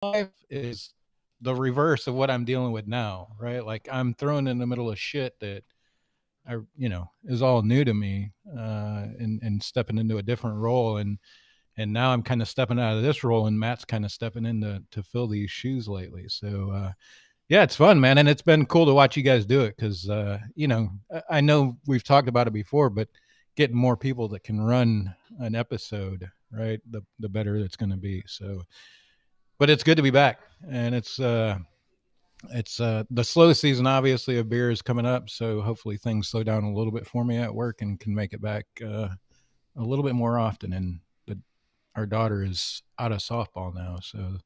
life is the reverse of what I'm dealing with now, right? Like I'm thrown in the middle of shit that is all new to me, and stepping into a different role, and now I'm kind of stepping out of this role, and Matt's kind of stepping in to fill these shoes lately. So yeah, it's fun, man, and it's been cool to watch you guys do it because I know we've talked about it before, but getting more people that can run an episode, right, the better it's going to be. So, but it's good to be back, and it's the slow season, obviously, of beer is coming up, so hopefully things slow down a little bit for me at work and can make it back a little bit more often. And our daughter is out of softball now, so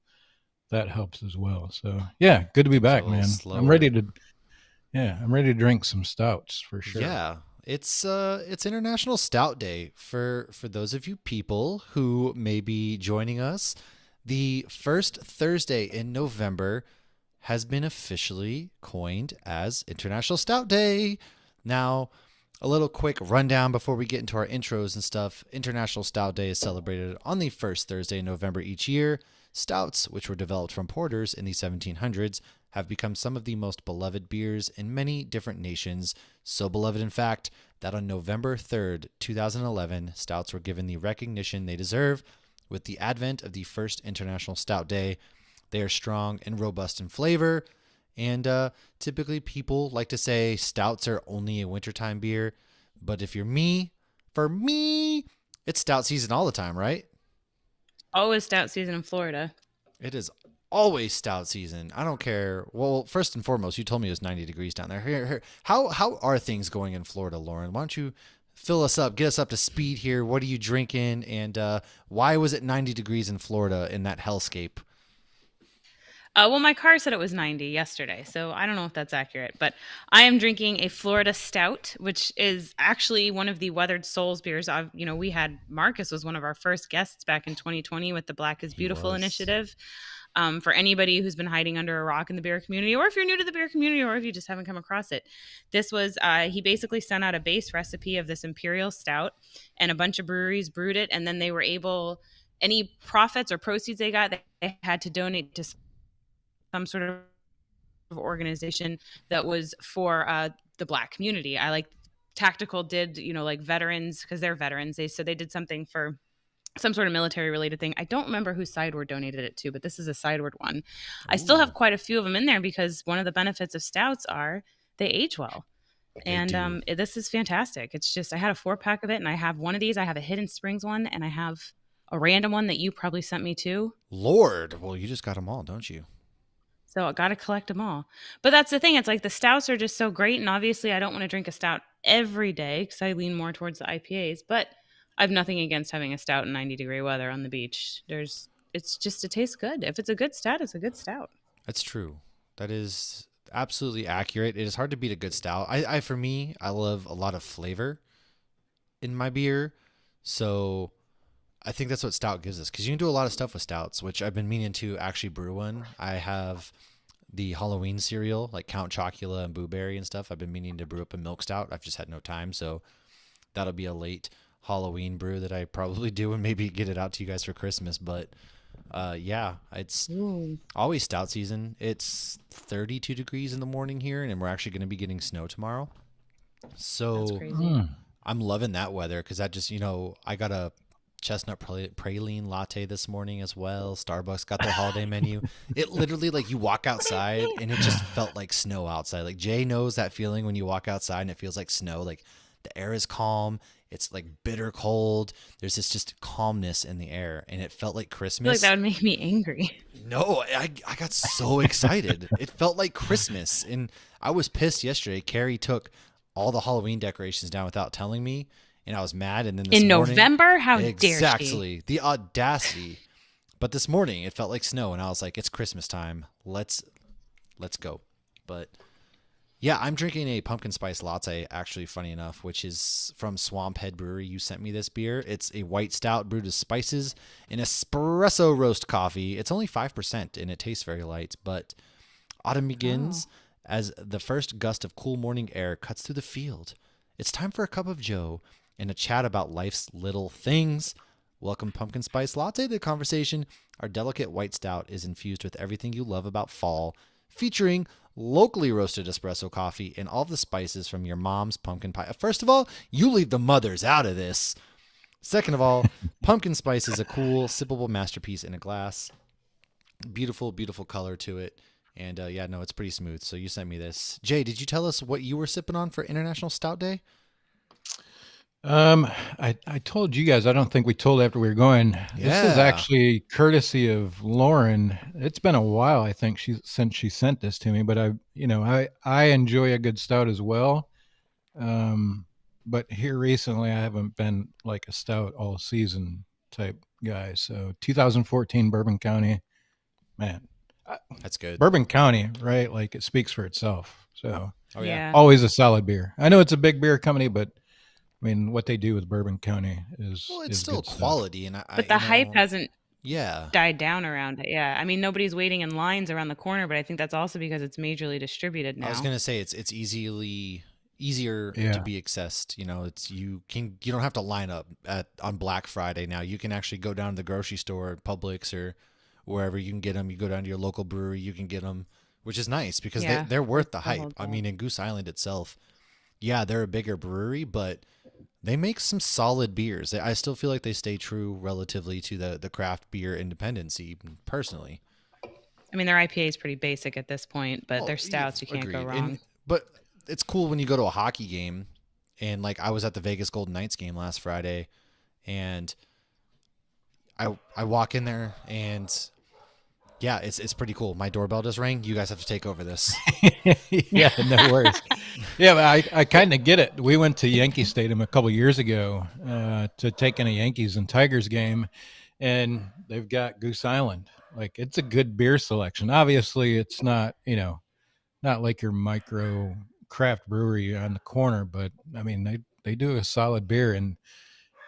that helps as well. So yeah, good to be So a back, little man. slower. I'm ready to drink some stouts for sure. Yeah, it's International Stout Day for those of you people who may be joining us. The first Thursday in November has been officially coined as International Stout Day. Now, a little quick rundown before we get into our intros and stuff. International Stout Day is celebrated on the first Thursday in November each year. Stouts, which were developed from porters in the 1700s, have become some of the most beloved beers in many different nations. So beloved, in fact, that on November 3rd, 2011, stouts were given the recognition they deserve. With the advent of the first International Stout Day, they are strong and robust in flavor. And typically, people like to say stouts are only a wintertime beer. But if you're me, for me, it's stout season all the time, right? Always stout season in Florida. It is always stout season. I don't care. Well, first and foremost, you told me it was 90 degrees down there. Here. How are things going in Florida, Lauren? Why don't you fill us up, get us up to speed here? What are you drinking, and why was it 90 degrees in Florida in that hellscape? Well, my car said it was 90 yesterday, so I don't know if that's accurate, but I am drinking a Florida Stout, which is actually one of the Weathered Souls beers. We had Marcus was one of our first guests back in 2020 with the Black is He Beautiful was. initiative. For anybody who's been hiding under a rock in the beer community, or if you're new to the beer community, or if you just haven't come across it, this was he basically sent out a base recipe of this imperial stout, and a bunch of breweries brewed it, and then they were able any profits or proceeds they got, they had to donate to some sort of organization that was for the Black community. I like Tactical did, like veterans, because they're veterans. They did something for some sort of military related thing. I don't remember whose Sideward donated it to, but this is a Sideward one. I still have Ooh, quite a few of them in there because one of the benefits of stouts are they age well. they And do. this is fantastic. It's just, I had a 4-pack of it, and I have one of these. I have a Hidden Springs one, and I have a random one that you probably sent me too. Lord, well, you just got them all, don't you? So I got to collect them all. But that's the thing. It's like the stouts are just so great. And obviously, I don't want to drink a stout every day because I lean more towards the IPAs. But I have nothing against having a stout in 90-degree weather on the beach. It's just, it tastes good. If it's a good stout, it's a good stout. That's true. That is absolutely accurate. It is hard to beat a good stout. For me, I love a lot of flavor in my beer. So I think that's what stout gives us because you can do a lot of stuff with stouts, which I've been meaning to actually brew one. I have the Halloween cereal like Count Chocula and Boo Berry and stuff. I've been meaning to brew up a milk stout. I've just had no time, so that'll be a late Halloween brew that I probably do and maybe get it out to you guys for Christmas. But yeah, it's Ooh, always stout season. It's 32 degrees in the morning here, and we're actually going to be getting snow tomorrow. that's So crazy. Mm. I'm loving that weather because that just, I got a chestnut praline latte this morning as well. Starbucks got their holiday menu. It literally, like, you walk outside and it just felt like snow outside. Like, Jay knows that feeling when you walk outside and it feels like snow. Like, the air is calm. It's like bitter cold. There's this just calmness in the air, and it felt like I feel like that Christmas. would make me angry. No, I got so excited. It felt like Christmas. And I was pissed yesterday. Carrie took all the Halloween decorations down without telling me, and I was mad. And then this In morning, November? How dare she? exactly, the audacity. But this morning it felt like snow, and I was like, it's Christmas time. Let's go. But yeah, I'm drinking a pumpkin spice latte, actually, funny enough, which is from Swamp Head Brewery. You sent me this beer. It's a white stout brewed with spices and espresso roast coffee. It's only 5%, and it tastes very light. But autumn Oh. begins as the first gust of cool morning air cuts through the field. It's time for a cup of joe and a chat about life's little things. Welcome pumpkin spice latte to the conversation. Our delicate white stout is infused with everything you love about fall, featuring locally roasted espresso coffee and all of the spices from your mom's pumpkin pie. First of all, you leave the mothers out of this. Second of all, pumpkin spice is a cool, sippable masterpiece in a glass. Beautiful, beautiful color to it. And yeah, no, it's pretty smooth. So you sent me this. Jay, did you tell us what you were sipping on for International Stout Day? I told you guys, I don't think we told after we were going. This is Yeah. actually courtesy of Lauren. It's been a while, I think, since she sent this to me, but I enjoy a good stout as well. But here recently, I haven't been like a stout all season type guy. So 2014 Bourbon County, man, That's good. Bourbon County, right? Like it speaks for itself. So Oh, yeah. always a solid beer. I know it's a big beer company, but I mean, what they do with Bourbon County is Well, it's is still good stuff. quality. And But the hype hasn't Yeah. died down around it. Yeah. I mean, nobody's waiting in lines around the corner, but I think that's also because it's majorly distributed now. I was gonna say it's easier to Yeah. be accessed. You don't have to line up on Black Friday now. You can actually go down to the grocery store, Publix, or wherever you can get them. You go down to your local brewery, you can get them, which is nice because Yeah, they're worth the the whole hype. I deal. mean, in Goose Island itself, yeah, they're a bigger brewery, but they make some solid beers. I still feel like they stay true relatively to the craft beer independency. Personally, I mean, their IPA is pretty basic at this point, but Well, their stouts, you can't go agreed. wrong. But it's cool when you go to a hockey game, and like I was at the Vegas Golden Knights game last Friday, and I walk in there, and yeah, it's pretty cool. My doorbell just rang. You guys have to take over this. Yeah, no worries. Yeah, but I kind of get it. We went to Yankee Stadium a couple years ago to take in a Yankees and Tigers game, and they've got Goose Island. Like it's a good beer selection. Obviously, it's not not like your micro craft brewery on the corner, but I mean they do a solid beer. And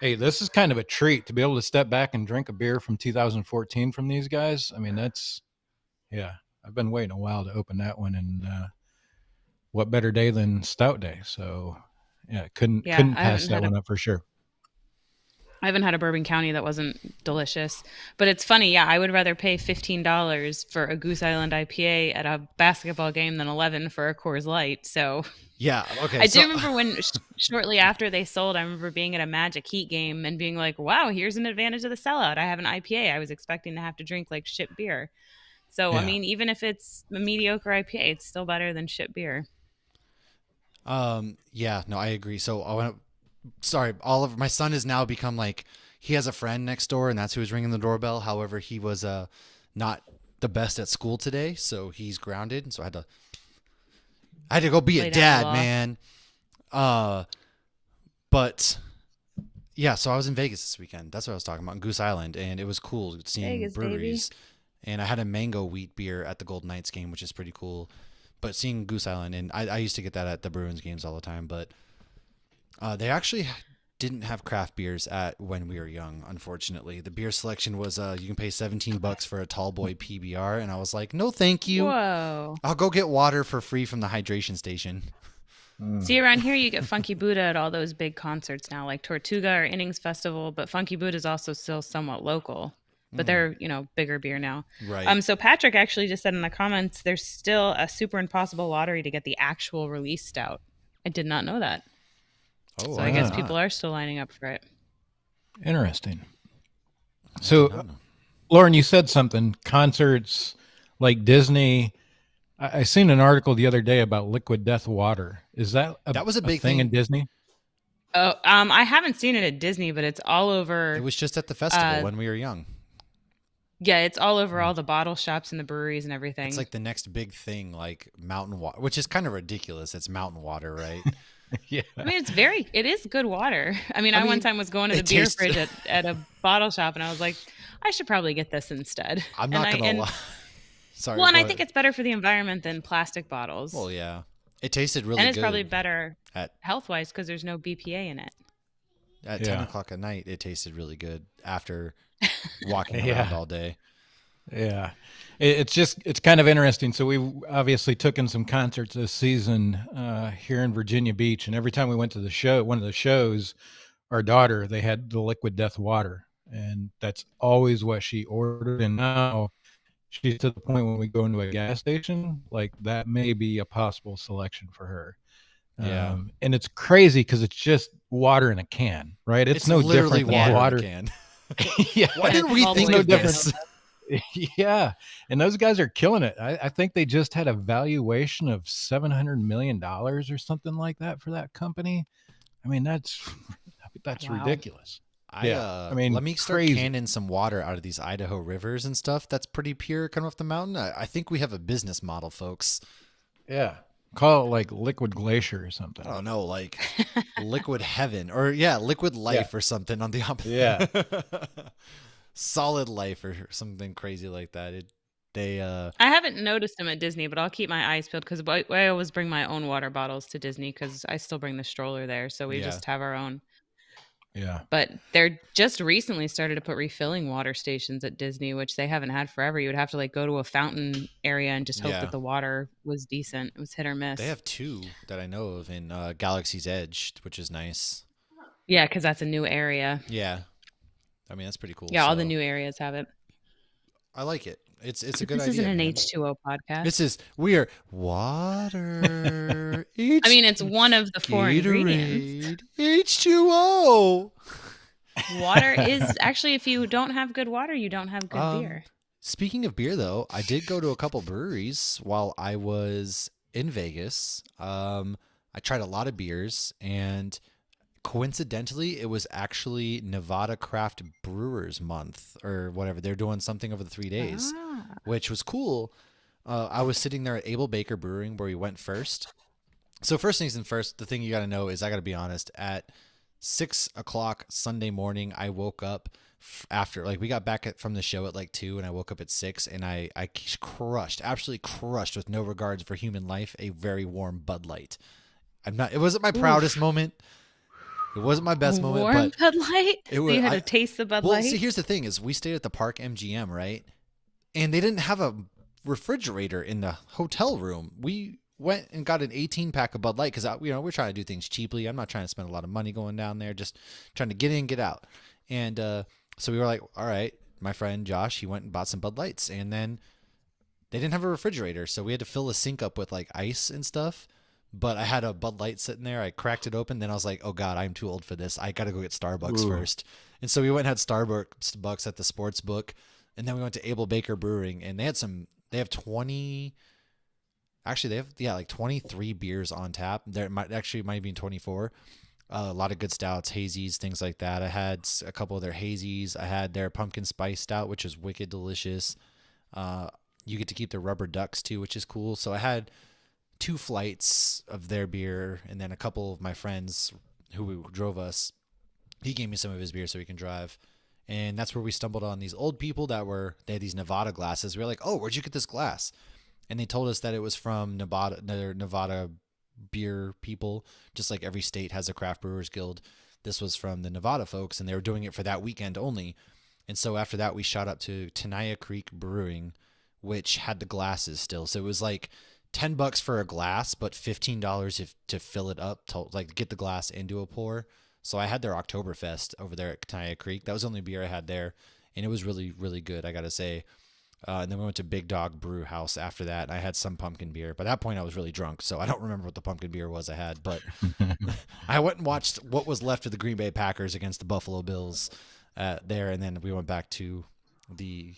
hey, this is kind of a treat to be able to step back and drink a beer from 2014 from these guys. I mean yeah. I've been waiting a while to open that one, and what better day than Stout Day? So yeah, couldn't Yeah, couldn't I pass haven't that had a one up for sure. I haven't had a Bourbon County that wasn't delicious. But it's funny, yeah, I would rather pay $15 for a Goose Island IPA at a basketball game than 11 for a Coors Light. So Yeah. Okay. I do remember when shortly after they sold, I remember being at a Magic Heat game and being like, wow, here's an advantage of the sellout. I have an IPA. I was expecting to have to drink like shit beer. So, I Yeah. mean, even if it's a mediocre IPA, it's still better than shit beer. Yeah. No, I agree. So I want to. Sorry, Oliver. My son has now become like he has a friend next door, and that's who was ringing the doorbell. However, he was not the best at school today, so he's grounded. So I had to go be Lay a down the dad, law. man. But yeah, so I was in Vegas this weekend. That's what I was talking about, in Goose Island, and it was cool seeing Vegas, breweries. And I had a mango wheat beer at the Golden Knights game, which is pretty cool. But seeing Goose Island, and I used to get that at the Bruins games all the time, but they actually didn't have craft beers at when we were young. Unfortunately, the beer selection was you can pay $17 for a tall boy PBR, and I was like, no, thank you. Whoa. I'll go get water for free from the hydration station. See, around here you get Funky Buddha at all those big concerts now, like Tortuga or Innings Festival, but Funky Buddha is also still somewhat local. But they're, bigger beer now. Right. So Patrick actually just said in the comments there's still a super impossible lottery to get the actual release stout. I did not know that. Oh, So I guess did people not. are still lining up for it. Interesting. I did So, not know. Lauren, you said something. Concerts like Disney. I seen an article the other day about Liquid Death Water. Is that That was a big thing thing. in Disney? Oh, I haven't seen it at Disney, but it's all over. It was just at the festival Uh, when we were young. Yeah, it's all over all the bottle shops and the breweries and everything. It's like the next big thing, like mountain water, which is kind of ridiculous. It's mountain water, right? Yeah. I mean, it is good water. I mean, I one mean, time was going to the it beer tastes- fridge at a bottle shop, and I was like, I should probably get this instead. I'm not And I- gonna and- lie. Sorry. Well, and go I think ahead. it's better for the environment than plastic bottles. Well, yeah, it tasted really and it's good. probably better at health-wise because there's no BPA in it. at Yeah. 10 o'clock at night. It tasted really good after walking Yeah. around all day. Yeah. It's kind of interesting. So we obviously took in some concerts this season here in Virginia Beach. And every time we went to one of the shows, our daughter, they had the Liquid Death Water. and that's always what she ordered. And now she's to the point when we go into a gas station, like that may be a possible selection for her. Yeah. And it's crazy because it's just water in a can, right? It's no literally different than water water. in a can. Yeah, Why Yeah, didn't it's we all the think way of this? yeah, and those guys are killing it. I think they just had a valuation of $700 million or something like that for that company. I mean, that's Wow. ridiculous. Yeah, I mean, Let me start crazy. canning some water out of these Idaho rivers and stuff. That's pretty pure coming off the mountain. I think we have a business model, folks. Yeah, call it like liquid glacier or I something. don't know, like liquid heaven or liquid Yeah, life or something on the yeah. opposite. Solid life or something crazy like that. They I haven't noticed them at Disney, but I'll keep my eyes peeled because I always bring my own water bottles to Disney because I still bring the stroller there. So we yeah. just have our own. Yeah. But they're just recently started to put refilling water stations at Disney, which they haven't had forever. You would have to like go to a fountain area and just hope Yeah. that the water was decent. It was hit or miss. They have two that I know of in Galaxy's Edge, which is nice. Yeah, because that's a new area. Yeah. I mean, that's pretty cool. Yeah, all the So new areas have it. I like it. It's a But good this isn't idea, an man. H2O podcast. This is we are water. I mean, it's one of the four ingredients. Gatorade. H2O. Water is actually, if you don't have good water, you don't have good beer. Speaking of beer, though, I did go to a couple breweries while I was in Vegas. I tried a lot of beers, and coincidentally, it was actually Nevada Craft Brewers Month or whatever. They're doing something over the 3 days, Ah. which was cool. I was sitting there at Able Baker Brewing where we went first. So first things first, the thing you got to know is I got to be honest. At 6 o'clock Sunday morning, I woke up after like we got back from the show at like 2, and I woke up at 6, and I crushed, absolutely crushed, with no regards for human life, a very warm Bud Light. It wasn't my proudest moment. It wasn't my best moment, Warm but Bud Light? it was. So you had to taste the Bud Well, Light? see, here's the thing: is we stayed at the Park MGM, right? And they didn't have a refrigerator in the hotel room. We went and got an 18-pack of Bud Light because we're trying to do things cheaply. I'm not trying to spend a lot of money going down there, just trying to get in, get out. And so we were like, all right, my friend Josh, he went and bought some Bud Lights, and then they didn't have a refrigerator, so we had to fill a sink up with like ice and stuff. But I had a Bud Light sitting there. I cracked it open. Then I was like, oh, God, I'm too old for this. I got to go get Starbucks Ooh. first. And so we went and had Starbucks at the sports book. And then we went to Able Baker Brewing. And they have 20. Actually, they have, like 23 beers on tap. There might be 24. A lot of good stouts, hazies, things like that. I had a couple of their hazies. I had their pumpkin spice stout, which is wicked delicious. You get to keep the rubber ducks too, which is cool. So I had 2 flights of their beer, and then a couple of my friends who drove us, he gave me some of his beer so we can drive. And that's where we stumbled on these old people they had these Nevada glasses. We were like, oh, where'd you get this glass? And they told us that it was from Nevada beer people, just like every state has a craft brewers guild. This was from the Nevada folks, and they were doing it for that weekend only. And so after that, we shot up to Tenaya Creek Brewing, which had the glasses still. So it was like $10 for a glass, but $15 to fill it up, to like get the glass into a pour. So I had their Oktoberfest over there at Tenaya Creek. That was the only beer I had there, and it was really, really good, I gotta say. And then we went to Big Dog Brew House after that. I had some pumpkin beer. By that point, I was really drunk, so I don't remember what the pumpkin beer was I had. But I went and watched what was left of the Green Bay Packers against the Buffalo Bills there, and then we went back to the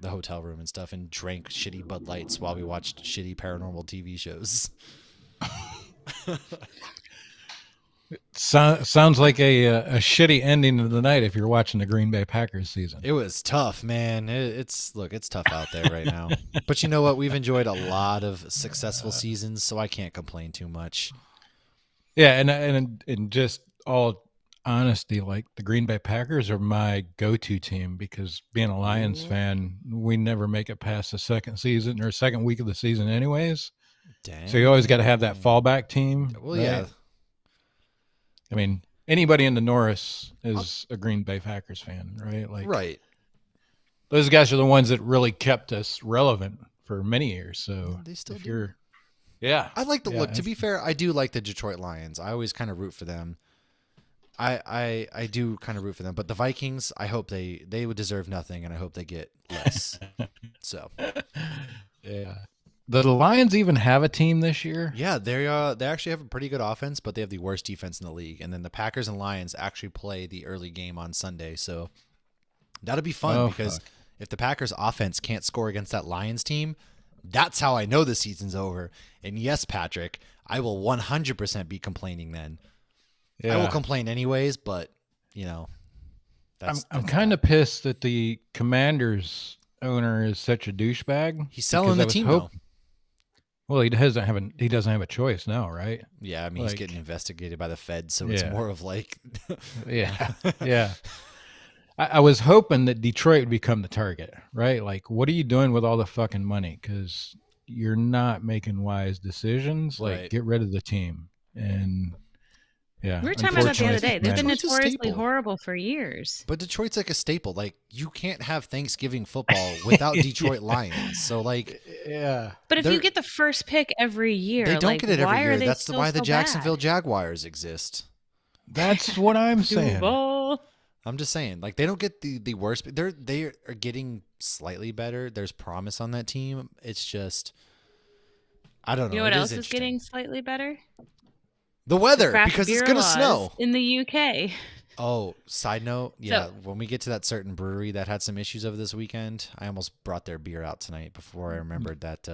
hotel room and stuff and drank shitty Bud Lights while we watched shitty paranormal TV shows. Sounds like a shitty ending of the night if you're watching the Green Bay Packers season. It was tough, man. It's tough out there right now. But you know what? We've enjoyed a lot of successful seasons, so I can't complain too much. Yeah, and just all honesty, like the Green Bay Packers are my go-to team because being a Lions fan, we never make it past the second week of the season anyways. Dang. So you always got to have that fallback team. Well, right? yeah. I mean, anybody in the Norris is a Green Bay Packers fan, right? Like, right. Those guys are the ones that really kept us relevant for many years. So they still do. Yeah. I like the Yeah, look. To be fair, I do like the Detroit Lions. I always kind of root for them. I do kind of root for them, but the Vikings, I hope they would deserve nothing, and I hope they get less. So Yeah. The Lions even have a team this year? yeah, they actually have a pretty good offense, but they have the worst defense in the league. And then the Packers and Lions actually play the early game on Sunday, so that'll be fun Oh, because fuck. if the Packers offense can't score against that Lions team, that's how I know the season's over. And yes, Patrick, I will 100% be complaining then. I will Yeah. complain anyways, but you know, I'm kind of pissed that the Commanders owner is such a douchebag. he's selling because the I was team hop- though. Well, he doesn't have a choice now, right? Yeah, I mean he's Like- getting investigated by the Fed, so it's Yeah. more of like Yeah. Yeah. I was hoping that Detroit would become the target, right? Like, what are you doing with all the fucking money? Because you're not making wise decisions. Like, Right. get rid of the team. And yeah, We were talking about that the other day. They've been Detroit's a notoriously staple. horrible for years. But Detroit's like a staple. Like you can't have Thanksgiving football without Detroit Lions. So like yeah. But if They're- you get the first pick every year, they don't like, get it why every are year. they That's still why the so Jacksonville bad? Jaguars exist. That's what I'm saying. Duval. I'm just saying, like they don't get the worst. They are getting slightly better. There's promise on that team. It's just I don't know. You know what It else is interesting. getting slightly better? The weather Craft because it's beer gonna laws snow. in the UK. Oh, side note, yeah. So- When we get to that certain brewery that had some issues over this weekend, I almost brought their beer out tonight before I remembered that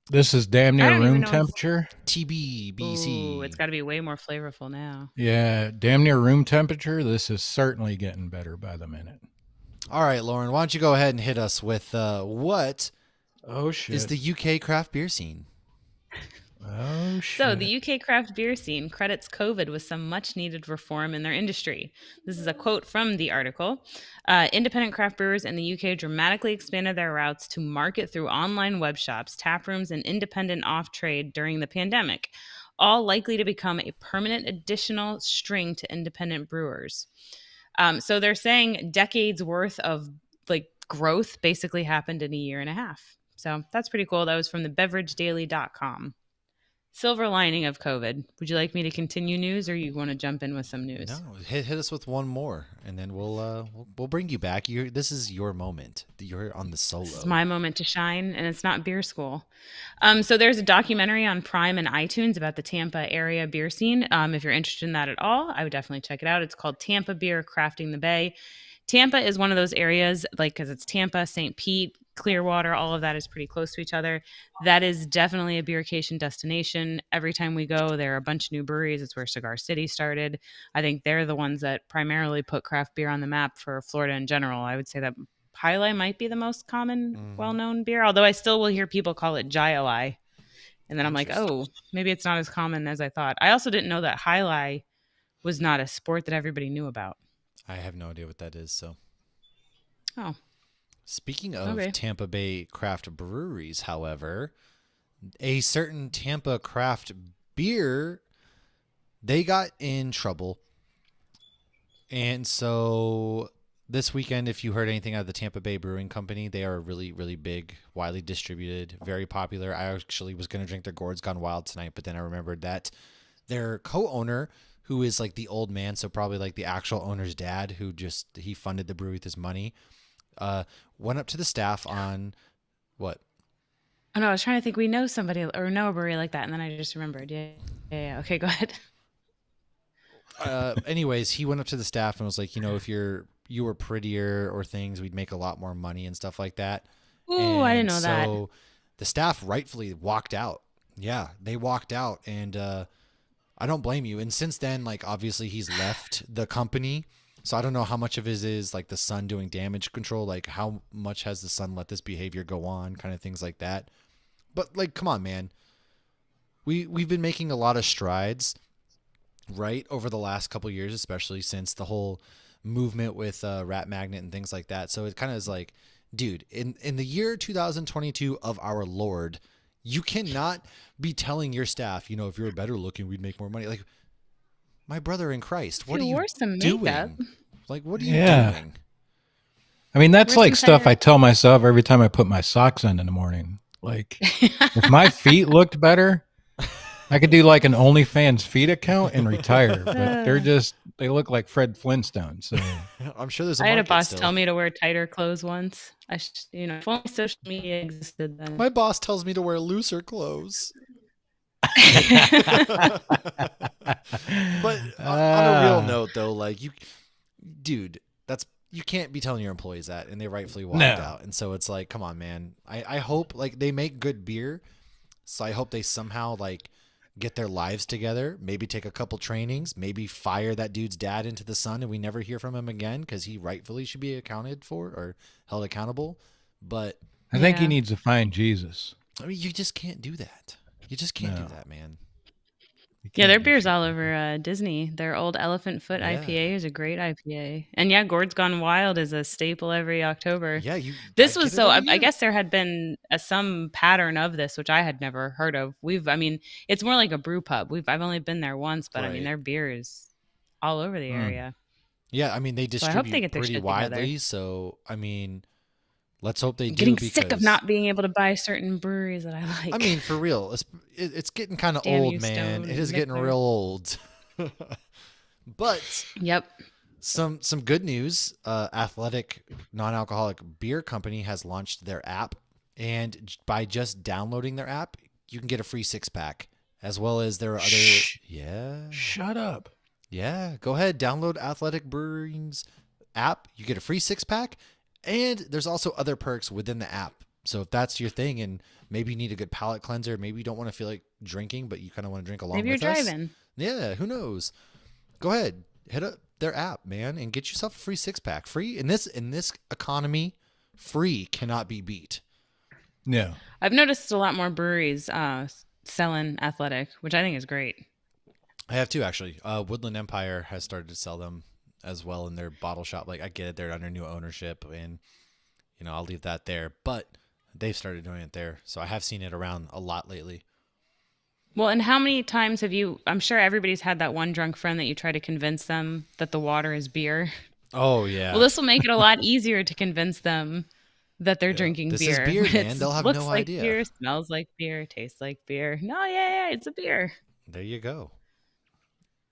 This is damn I near don't even room know temperature. TBBC. Ooh, it's got to be way more flavorful now. Yeah, damn near room temperature. This is certainly getting better by the minute. All right, Lauren, why don't you go ahead and hit us with what Oh shit. is the UK craft beer scene? Oh shit. So, the UK craft beer scene credits COVID with some much needed reform in their industry. This is a quote from the article. Independent craft brewers in the UK dramatically expanded their routes to market through online web shops, tap rooms, and independent off trade during the pandemic, all likely to become a permanent additional string to independent brewers. So, they're saying decades worth of like growth basically happened in a year and a half. So, that's pretty cool. That was from the beveragedaily.com. Silver lining of COVID. Would you like me to continue news, or you want to jump in with some news? No, hit us with one more, and then we'll bring you back. This is your moment. You're on the solo. This is my moment to shine, and it's not beer school. So there's a documentary on Prime and iTunes about the Tampa area beer scene. If you're interested in that at all, I would definitely check it out. It's called Tampa Beer Crafting the Bay. Tampa is one of those areas, like, because it's Tampa, St. Pete, Clearwater, all of that is pretty close to each other. That is definitely a beercation destination. Every time we go, there are a bunch of new breweries. It's where Cigar City started. I think they're the ones that primarily put craft beer on the map for Florida in general. I would say that Jai Alai might be the most common, well-known beer, although I still will hear people call it Jai Alai. And then I'm like, oh, maybe it's not as common as I thought. I also didn't know that Jai Alai was not a sport that everybody knew about. I have no idea what that is. So, Oh, speaking of Okay. Tampa Bay craft breweries, however, a certain Tampa craft beer, they got in trouble. And so this weekend, if you heard anything out of the Tampa Bay Brewing Company, they are really, really big, widely distributed, very popular. I actually was going to drink their Gourds Gone Wild tonight, but then I remembered that their co-owner, who is like the old man, so probably like the actual owner's dad, who he funded the brewery with his money, went up to the staff on what? Oh no, I was trying to think we know somebody or know a brewery like that, and then I just remembered. Yeah. Okay, go ahead. Anyways, he went up to the staff and was like, if you were prettier or things, we'd make a lot more money and stuff like that. Ooh, I didn't know that. So the staff rightfully walked out. Yeah, they walked out, and I don't blame you. And since then, like, obviously he's left the company. So I don't know how much of his is like the sun doing damage control, like how much has the sun let this behavior go on, kind of things like that. But like, come on, man. We've been making a lot of strides, right, over the last couple of years, especially since the whole movement with Rat Magnet and things like that. So it kind of is like, dude, in the year 2022 of our Lord, you cannot be telling your staff, if you were better looking, we'd make more money. Like, my brother in Christ, what are you wore some doing? makeup. Like, what are you Yeah. doing? I mean, that's Wear like some stuff kind I of- tell myself every time I put my socks on in the morning. Like, if my feet looked better, I could do like an OnlyFans feed account and retire, but Uh, they look like Fred Flintstone. So I'm sure there's a I had a market boss still. tell me to wear tighter clothes once. If only social media existed then. My boss tells me to wear looser clothes. But on a real Ah, note, though, like dude, you can't be telling your employees that, and they rightfully walked no. out. And so it's like, come on, man. I hope like they make good beer, so I hope they somehow like get their lives together. Maybe take a couple trainings. Maybe fire that dude's dad into the sun, and we never hear from him again because he rightfully should be accounted for or held accountable. But I think he Yeah. needs to find Jesus. I mean, you just can't do that. You just can't do No, that, man. you Yeah, their can't do beer's shit all like over Disney. Their old Elephant Foot Yeah. IPA is a great IPA. And yeah, Gourd's Gone Wild is a staple every October. Yeah, I This was get it so, every I year. guess there had been some pattern of this, which I had never heard of. I mean, it's more like a brew pub. I've only been there once, but I mean, Right. their beer is all over the that. area. Yeah, I mean they So I hope they distribute get their pretty shit together. widely, so I mean, let's hope they I'm do getting sick of because not being able to buy certain breweries that I I like. mean, for real, it's getting kind of Damn old, you, man. Stone It and is getting Mickler. real old. But Yep. some good news. Athletic non-alcoholic beer company has launched their app, and by just downloading their app, you can get a free 6-pack, as well as there are other. Shh, Yeah, shut up. yeah. Go ahead, download Athletic Brewing's app. You get a free 6-pack, and there's also other perks within the app. So if that's your thing, and maybe you need a good palate cleanser, maybe you don't want to feel like drinking, but you kind of want to drink along Maybe you're with us. driving. Yeah, who knows? Go ahead, hit up their app, man, and get yourself a free 6-pack. Free in this economy, free cannot be beat. No. I've noticed a lot more breweries selling Athletic, which I think is great. I have two actually. Woodland Empire has started to sell them as well in their bottle shop. Like I get it, they're under new ownership, and I'll leave that there. But they've started doing it there, so I have seen it around a lot lately. Well, and how many times have you? I'm sure everybody's had that one drunk friend that you try to convince them that the water is beer. Oh Well, yeah, this will make it a lot easier to convince them that they're yeah. drinking This is beer. beer, man. It They'll have looks no like idea. beer, smells like beer, tastes like beer. No, yeah, it's a beer. There you go.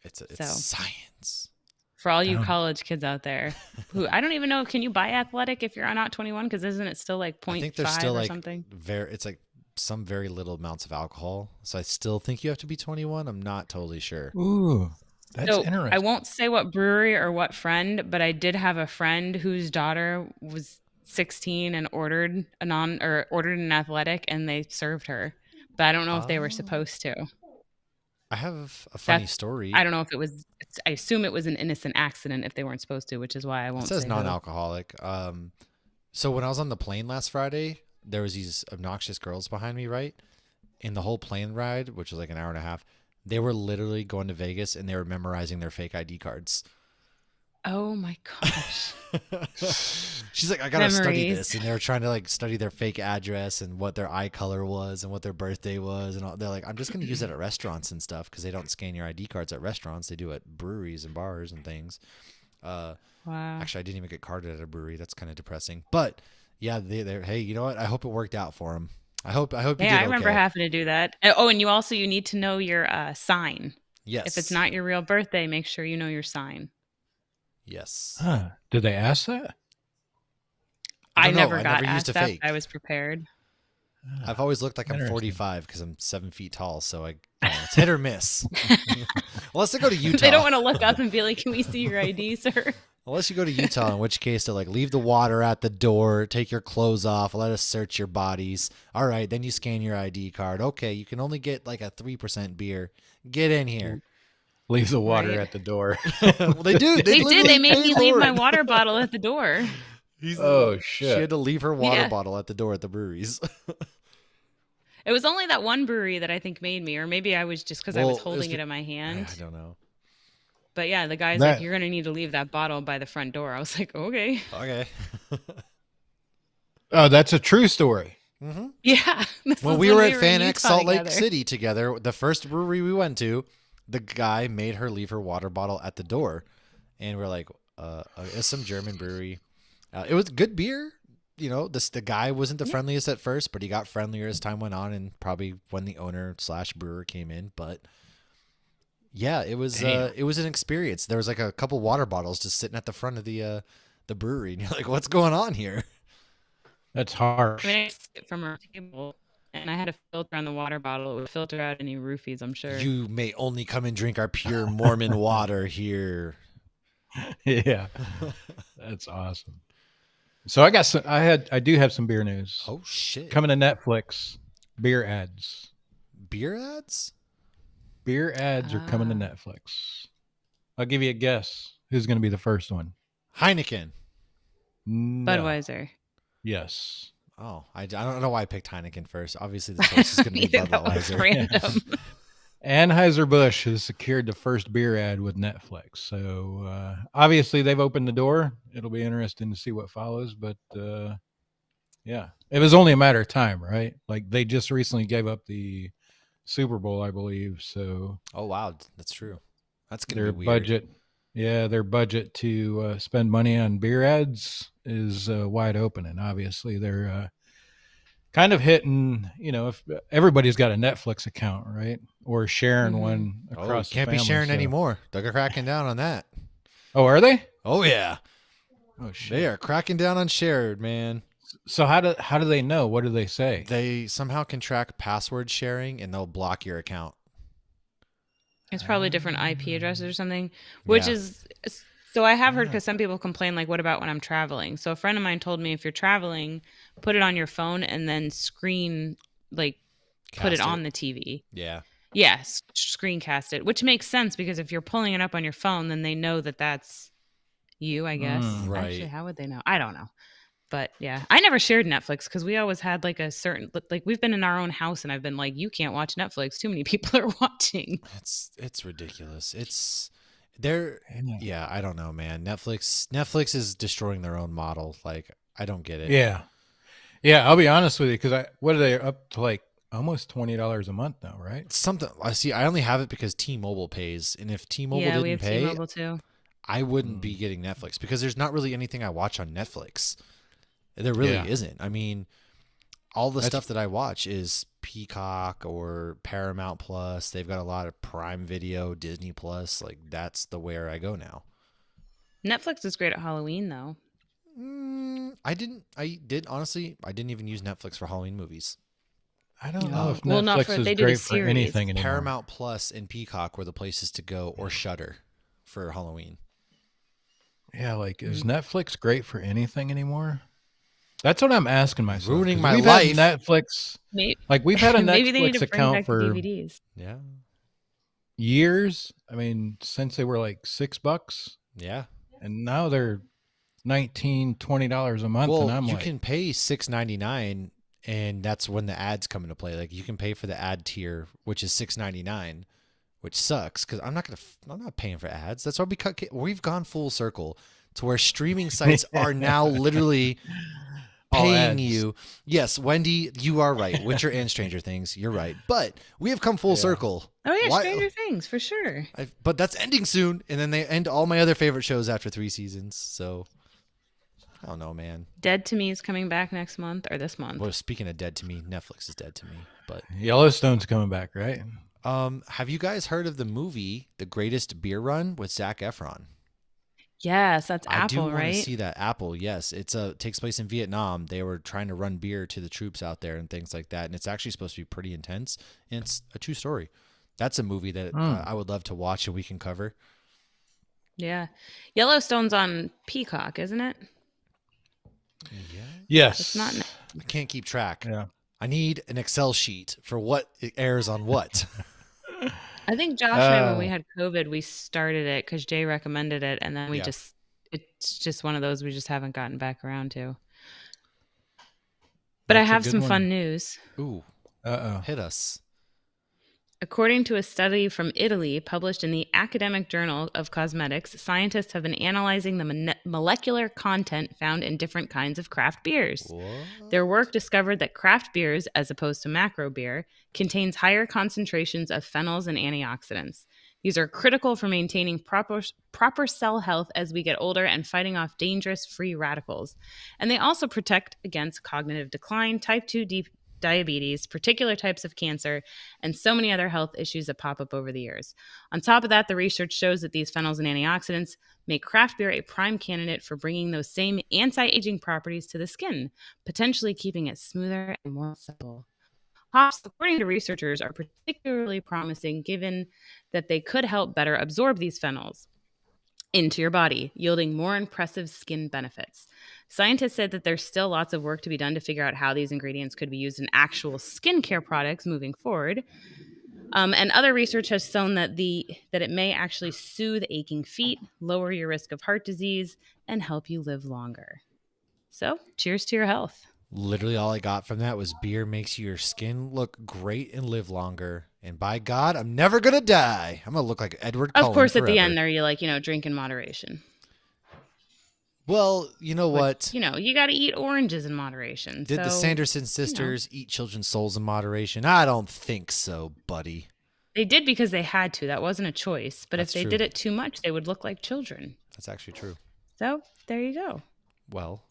It's So, science. for all you Down. college kids out there, who I don't even know, can you buy Athletic if you're not 21? Because isn't it still like I think 0.5 there's still or like something? it's like some very little amounts of alcohol. So I still think you have to be 21. I'm not totally sure. Ooh, that's So I interesting. won't say what brewery or what friend, but I did have a friend whose daughter was 16 and ordered ordered an Athletic, and they served her. But I don't know if they were Oh, supposed to. I have a funny That's I story. don't know if it was. I assume it was an innocent accident if they weren't supposed to, which is why I It won't says say who. non-alcoholic. So when I was on the plane last Friday, there was these obnoxious girls behind me, right? In the whole plane ride, which was like an hour and a half, they were literally going to Vegas and they were memorizing their fake ID cards. Oh my gosh, She's like, I gotta study memories. this, and they were trying to like study their fake address and what their eye color was and what their birthday was, and all. They're like, I'm just gonna use it at restaurants and stuff because they don't scan your ID cards at restaurants; they do at breweries and bars and things. Uh, Wow. Actually, I didn't even get carded at a brewery. That's kind of depressing. But yeah, they're hey, you know what? I hope it worked out for them. I hope you Yeah, did I remember okay. having to do that. Oh, and you need to know your sign. If it's Yes, not your real birthday, make sure you know your sign. yes. Huh. Did they ask that? I I don't know. never I got never used a asked that. fake. I was prepared. I've always looked like I'm Interesting. 45 because I'm 7 feet tall. So it's hit or miss. Unless I go to Utah. They don't want to look up and be like, "Can we see your ID, sir?" Unless you go to Utah, in which case they're like, leave the water at the door, take your clothes off, let us search your bodies. All right, then you scan your ID card. Okay, you can only get like a 3% beer. Get in here. Leave the water Right. at the door. Well, they do. They did. literally They made pay me leave for my it. water bottle at the door. Oh She shit. had to leave her water Yeah. bottle at the door at the breweries. It was only that one brewery that I think made me, or maybe I was just because I was Well, it was holding the- it in my I hand. don't know. But yeah, the guy's That- like, "You're gonna need to leave that bottle by the front door." I was like, "Okay." Okay. Oh, that's a true story. hmm Yeah. This When was we were at in Fan X Utah Salt Lake together. City together, the first brewery we went to, the guy made her leave her water bottle at the door, and we're like, it's some German brewery. It was good beer. the guy wasn't the friendliest at first, but he got friendlier as time went on, and probably when the owner / brewer came in. But yeah, Damn. it was an experience. There was like a couple water bottles just sitting at the front of the brewery, and you're like, what's going on here? That's I harsh. mean, I sit from our table, and I had a filter on the water bottle. It would filter out any roofies, I'm sure. You may only come and drink our pure Mormon water here. Yeah, that's awesome. So I do have some beer news Oh shit! coming to Netflix. Beer ads. Beer ads? Beer ads are coming to Ah. Netflix. I'll give you a guess. Who's going to be the first one? Heineken. No. Budweiser. Yes. Oh, I don't know why I picked Heineken first. Obviously, the choice is going to be Neither, that was Budweiser. random. Anheuser-Busch has secured the first beer ad with Netflix. So obviously they've opened the door. It'll be interesting to see what follows. But yeah, it was only a matter of time, right? Like they just recently gave up the Super Bowl, I believe. So Oh wow, that's true. That's going to their be weird. their budget to spend money on beer ads is wide open. And obviously they're kind of hitting, if everybody's got a Netflix account, right? Or sharing one Oh, across the can't be family, sharing so- anymore. They're cracking down on that. Oh, are they? Oh yeah, Oh shit. they are cracking down on shared, man. So how do they know? What do they say? They somehow can track password sharing, and they'll block your account. It's probably different IP addresses or something, which Yeah. is so I have heard because some people complain like, what about when I'm traveling? So a friend of mine told me if you're traveling, put it on your phone and then put Cast it on the TV. Yeah. Yes, screencast it, which makes sense because if you're pulling it up on your phone, then they know that that's you, I guess. Right. Actually, how would they know? I don't know. But yeah, I never shared Netflix because we always had like a certain, like we've been in our own house and I've been like, you can't watch Netflix. Too many people are watching. It's ridiculous. They're Yeah. yeah, I don't know, man. Netflix is destroying their own model. Like, I don't get it. Yeah. Yeah, I'll be honest with you because what are they up to, like almost $20 a month now, right? Something I see. I only have it because T-Mobile pays, and if T-Mobile Yeah, we didn't have pay, T-Mobile too. I wouldn't be getting Netflix because there's not really anything I watch on Netflix. There really Yeah. isn't. I mean, all the That's- stuff that I watch is Peacock or Paramount Plus. They've got a lot of Prime Video, Disney Plus. Like, that's the where I go now. Netflix is great at Halloween though. I didn't even use Netflix for Halloween movies. I don't No. know if Well, not Netflix for- they is did a great for series. anything anymore. Paramount Plus and Peacock were the places to go, or Shudder for Halloween. Yeah, like is Netflix great for anything anymore? That's what I'm asking myself. Ruining 'cause my we've life. had Netflix. Maybe, Like we've had a maybe they need Netflix to bring account back the for DVDs. Yeah. years. I mean, since they were like $6, Yeah. and now they're $19, $20 a month, Well, and I'm you like, can pay $6.99, and that's when the ads come into play. Like, you can pay for the ad tier, which is $6.99, which sucks because I'm not paying for ads. That's why we've gone full circle to where streaming sites are now literally All paying ads. you. Yes, Wendy, you are right. Witcher and Stranger Things, you're right. But we have come full circle. Oh yeah, Why- Stranger Things for sure. But that's ending soon, and then they end all my other favorite shows after 3 seasons. So I don't know, man. Dead to Me is coming back next month or this month. Well, speaking of dead to me, Netflix is dead to me. But Yellowstone's coming back, right? have you guys heard of the movie The Greatest Beer Run with Zac Efron? Yes, that's I do Apple, want to right? see that. Apple, yes. It's takes place in Vietnam. They were trying to run beer to the troops out there and things like that, and it's actually supposed to be pretty intense. And it's a true story. That's a movie that I would love to watch and we can cover. Yeah, Yellowstone's on Peacock, isn't it? Yeah. Yes. It's not. I can't keep track. Yeah. I need an Excel sheet for what it airs on what. I think Josh and I, when we had COVID, we started it because Jay recommended it, and then we Yeah. it's just one of those we just haven't gotten back around to. But I That's a have good some one. fun news. Ooh, Uh-oh. hit us. According to a study from Italy published in the Academic Journal of Cosmetics, scientists have been analyzing the molecular content found in different kinds of craft beers. What? Their work discovered that craft beers, as opposed to macro beer, contains higher concentrations of phenols and antioxidants. These are critical for maintaining proper cell health as we get older and fighting off dangerous free radicals. And they also protect against cognitive decline, type 2 diabetes, particular types of cancer, and so many other health issues that pop up over the years. On top of that, the research shows that these phenols and antioxidants make craft beer a prime candidate for bringing those same anti-aging properties to the skin, potentially keeping it smoother and more supple. Hops, according to researchers, are particularly promising given that they could help better absorb these phenols into your body, yielding more impressive skin benefits. Scientists said that there's still lots of work to be done to figure out how these ingredients could be used in actual skincare products moving forward. And other research has shown that it may actually soothe aching feet, lower your risk of heart disease, and help you live longer. So, cheers to your health. Literally all I got from that was beer makes your skin look great and live longer. And by God, I'm never going to die. I'm going to look like Edward Cullen Of course, forever. at the end there, you drink in moderation. Well, you know what? You got to eat oranges in moderation. Did the Sanderson sisters eat children's souls in moderation? I don't think so, buddy. They did because they had to. That wasn't a choice. But That's if they true. did it too much, they would look like children. That's actually true. So there you go. Well,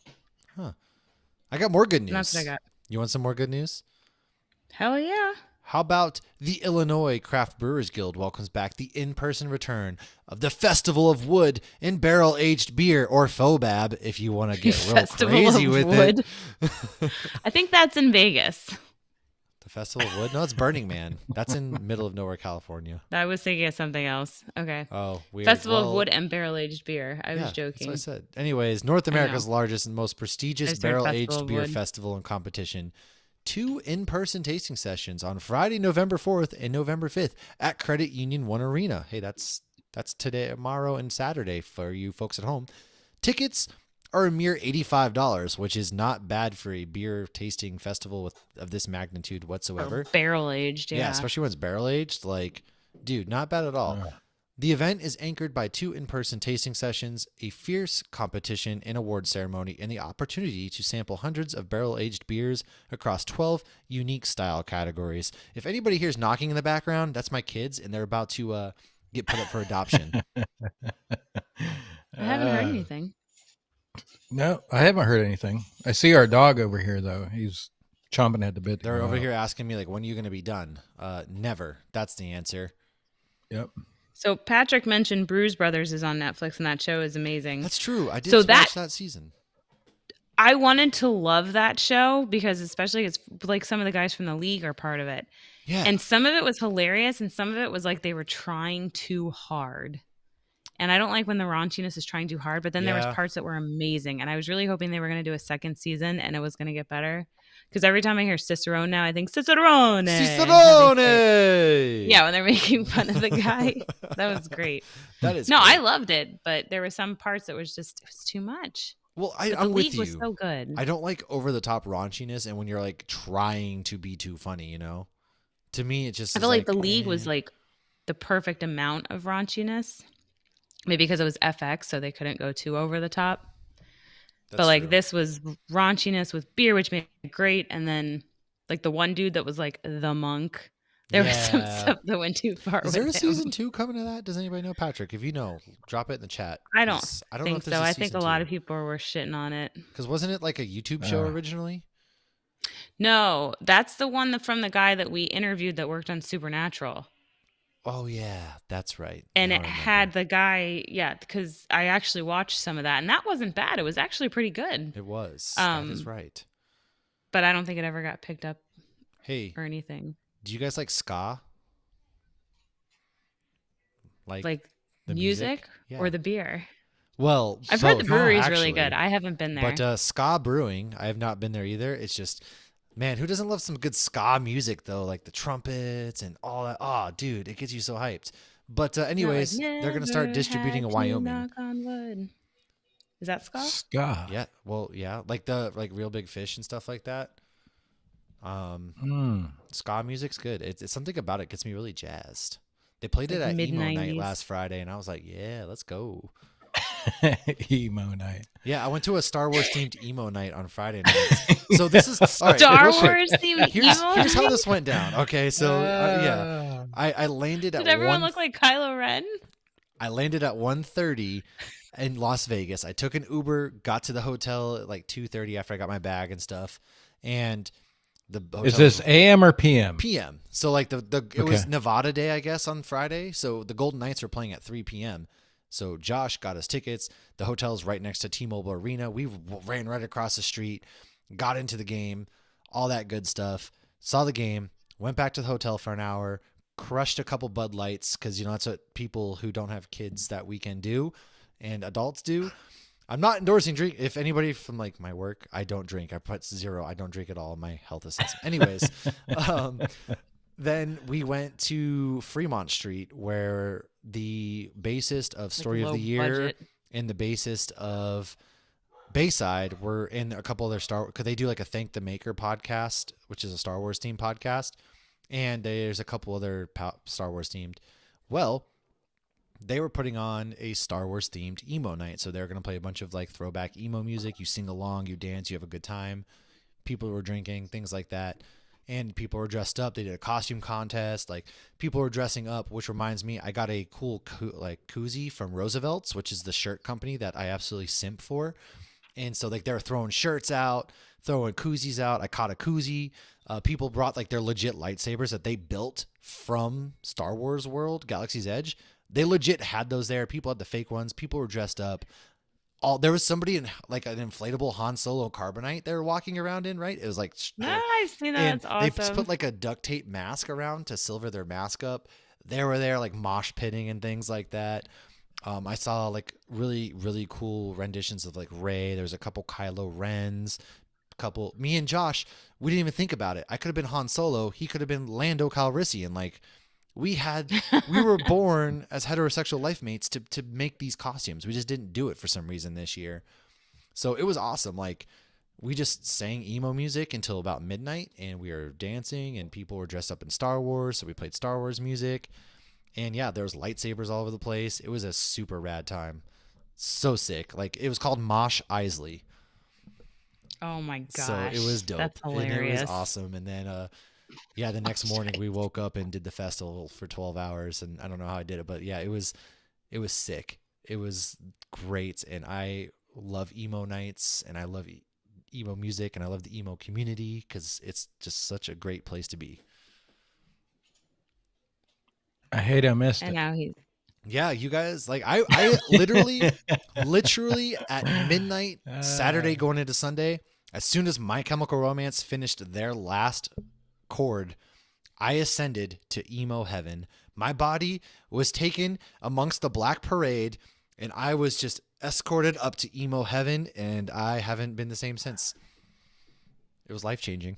I got more good news. And that's what I got. You want some more good news? Hell yeah. How about the Illinois Craft Brewers Guild welcomes back the in-person return of the Festival of Wood and Barrel-Aged Beer, or FOBAB, if you want to get real crazy with Wood. it. I think that's in Vegas. The Festival of Wood? No, it's Burning Man. That's in middle of nowhere, California. I was thinking of something else. Okay. Oh, weird. Festival of Wood and Barrel-Aged Beer. I was joking. That's what I said. Anyways, North America's largest and most prestigious barrel-aged beer Wood. festival and competition. 2 in-person tasting sessions on Friday, November 4th and November 5th at Credit Union One Arena. Hey, that's today, tomorrow, and Saturday for you folks at home. Tickets are a mere $85, which is not bad for a beer tasting festival of this magnitude whatsoever. Barrel-aged, yeah. Especially when it's barrel-aged. Like, dude, not bad at all. The event is anchored by 2 in-person tasting sessions, a fierce competition and award ceremony, and the opportunity to sample hundreds of barrel-aged beers across 12 unique style categories. If anybody hears knocking in the background, that's my kids, and they're about to get put up for adoption. I haven't heard anything. No, I haven't heard anything. I see our dog over here, though. He's chomping at the bit. They're over here asking me, like, when are you going to be done? Never. That's the answer. Yep. So Patrick mentioned Bruise Brothers is on Netflix, and that show is amazing. That's true. I did watch that season. I wanted to love that show because especially it's like some of the guys from the league are part of it. Yeah. And some of it was hilarious, and some of it was like they were trying too hard. And I don't like when the raunchiness is trying too hard, but then there was parts that were amazing. And I was really hoping they were going to do a second season and it was going to get better. Because every time I hear Cicerone now, I think Cicerone. Cicerone! Yeah, when they're making fun of the guy. That was great. That is No, great. I loved it, but there were some parts that was just, it was too much. Well, The I'm with league you. was so good. I don't like over-the-top raunchiness and when you're, like, trying to be too funny, you know? To me, it just I feel like the league was, like, the perfect amount of raunchiness. Maybe because it was FX, so they couldn't go too over the top. But like this was raunchiness with beer, which made it great. And then like the one dude that was like the monk, there was some stuff that went too far. Is there a season 2 coming to that? Does anybody know? Patrick, if you know, drop it in the chat. I don't know think if there's so. a I think a season lot 2. of people were shitting on it. Because wasn't it like a YouTube show originally? No, that's the one from the guy that we interviewed that worked on Supernatural. Oh, yeah, that's right. And it had the guy, because I actually watched some of that, and that wasn't bad. It was actually pretty good. It was. That is right. But I don't think it ever got picked up or anything. Do you guys like ska? Like the music or the beer? Well, I've heard the brewery's really good. I haven't been there. But ska brewing, I have not been there either. It's just... Man, who doesn't love some good ska music, though? Like the trumpets and all that. Oh, dude, it gets you so hyped. But anyways, they're going to start distributing in Wyoming. Knock on wood. Is that ska? Ska. Yeah. Well, yeah. Like Real Big Fish and stuff like that. Ska music's good. It's something about it gets me really jazzed. They played it at Emo Night last Friday, and I was like, yeah, let's go. Emo night. Yeah, I went to a Star Wars themed emo night on Friday night. So this is Star Wars themed emo. Here's how this went down. Okay, so I landed at Did everyone 1. look like Kylo Ren? I landed at 1:30 in Las Vegas. I took an Uber, got to the hotel at like 2:30 after I got my bag and stuff, and the hotel Is this was AM or PM? PM. So like it was Okay. Nevada Day, I guess, on Friday. So the Golden Knights were playing at 3 p.m. So Josh got us tickets. The hotel's right next to T-Mobile Arena. We ran right across the street, got into the game, all that good stuff. Saw the game, went back to the hotel for an hour, crushed a couple Bud Lights because, that's what people who don't have kids that weekend do and adults do. I'm not endorsing drink. If anybody from like my work, I don't drink. I put 0. I don't drink at all in my health assessment. Anyways, then we went to Fremont Street where the bassist of Story of the Year budget. and the bassist of Bayside were in a couple of their because they do like a Thank the Maker podcast, which is a Star Wars themed podcast. And there's a couple other Star Wars themed. Well, they were putting on a Star Wars themed emo night. So they're going to play a bunch of like throwback emo music. You sing along, you dance, you have a good time. People were drinking, things like that. And people were dressed up. They did a costume contest. Like people were dressing up, which reminds me, I got a cool koozie from Roosevelt's, which is the shirt company that I absolutely simp for. And so like they were throwing shirts out, throwing koozies out. I caught a koozie. People brought like their legit lightsabers that they built from Star Wars World, Galaxy's Edge. They legit had those there. People had the fake ones. People were dressed up. There was somebody in like an inflatable Han Solo carbonite they were walking around in, right? It was like, I've seen that. and That's awesome. they put like a duct tape mask around to silver their mask up. They were there like mosh pitting and things like that. I saw like really, really cool renditions of like Rey. There was a couple Kylo Rens, me and Josh, we didn't even think about it. I could have been Han Solo. He could have been Lando Calrissian. Like we were born as heterosexual life mates to make these costumes. We just didn't do it for some reason this year. So it was awesome. Like we just sang emo music until about midnight and we were dancing and people were dressed up in Star Wars. So we played Star Wars music and yeah, there was lightsabers all over the place. It was a super rad time. So sick. Like it was called Mosh Isley. Oh my gosh. So it was dope. That's hilarious. And it was awesome. And then, the next morning we woke up and did the festival for 12 hours. And I don't know how I did it, but yeah, it was sick. It was great. And I love emo nights and I love emo music and I love the emo community because it's just such a great place to be. I hate I missed And it. now he's Yeah, you guys, like I literally at midnight, Saturday going into Sunday, as soon as My Chemical Romance finished their last chord, I ascended to emo heaven. My body was taken amongst the Black Parade and I was just escorted up to emo heaven and I haven't been the same since. It was life-changing.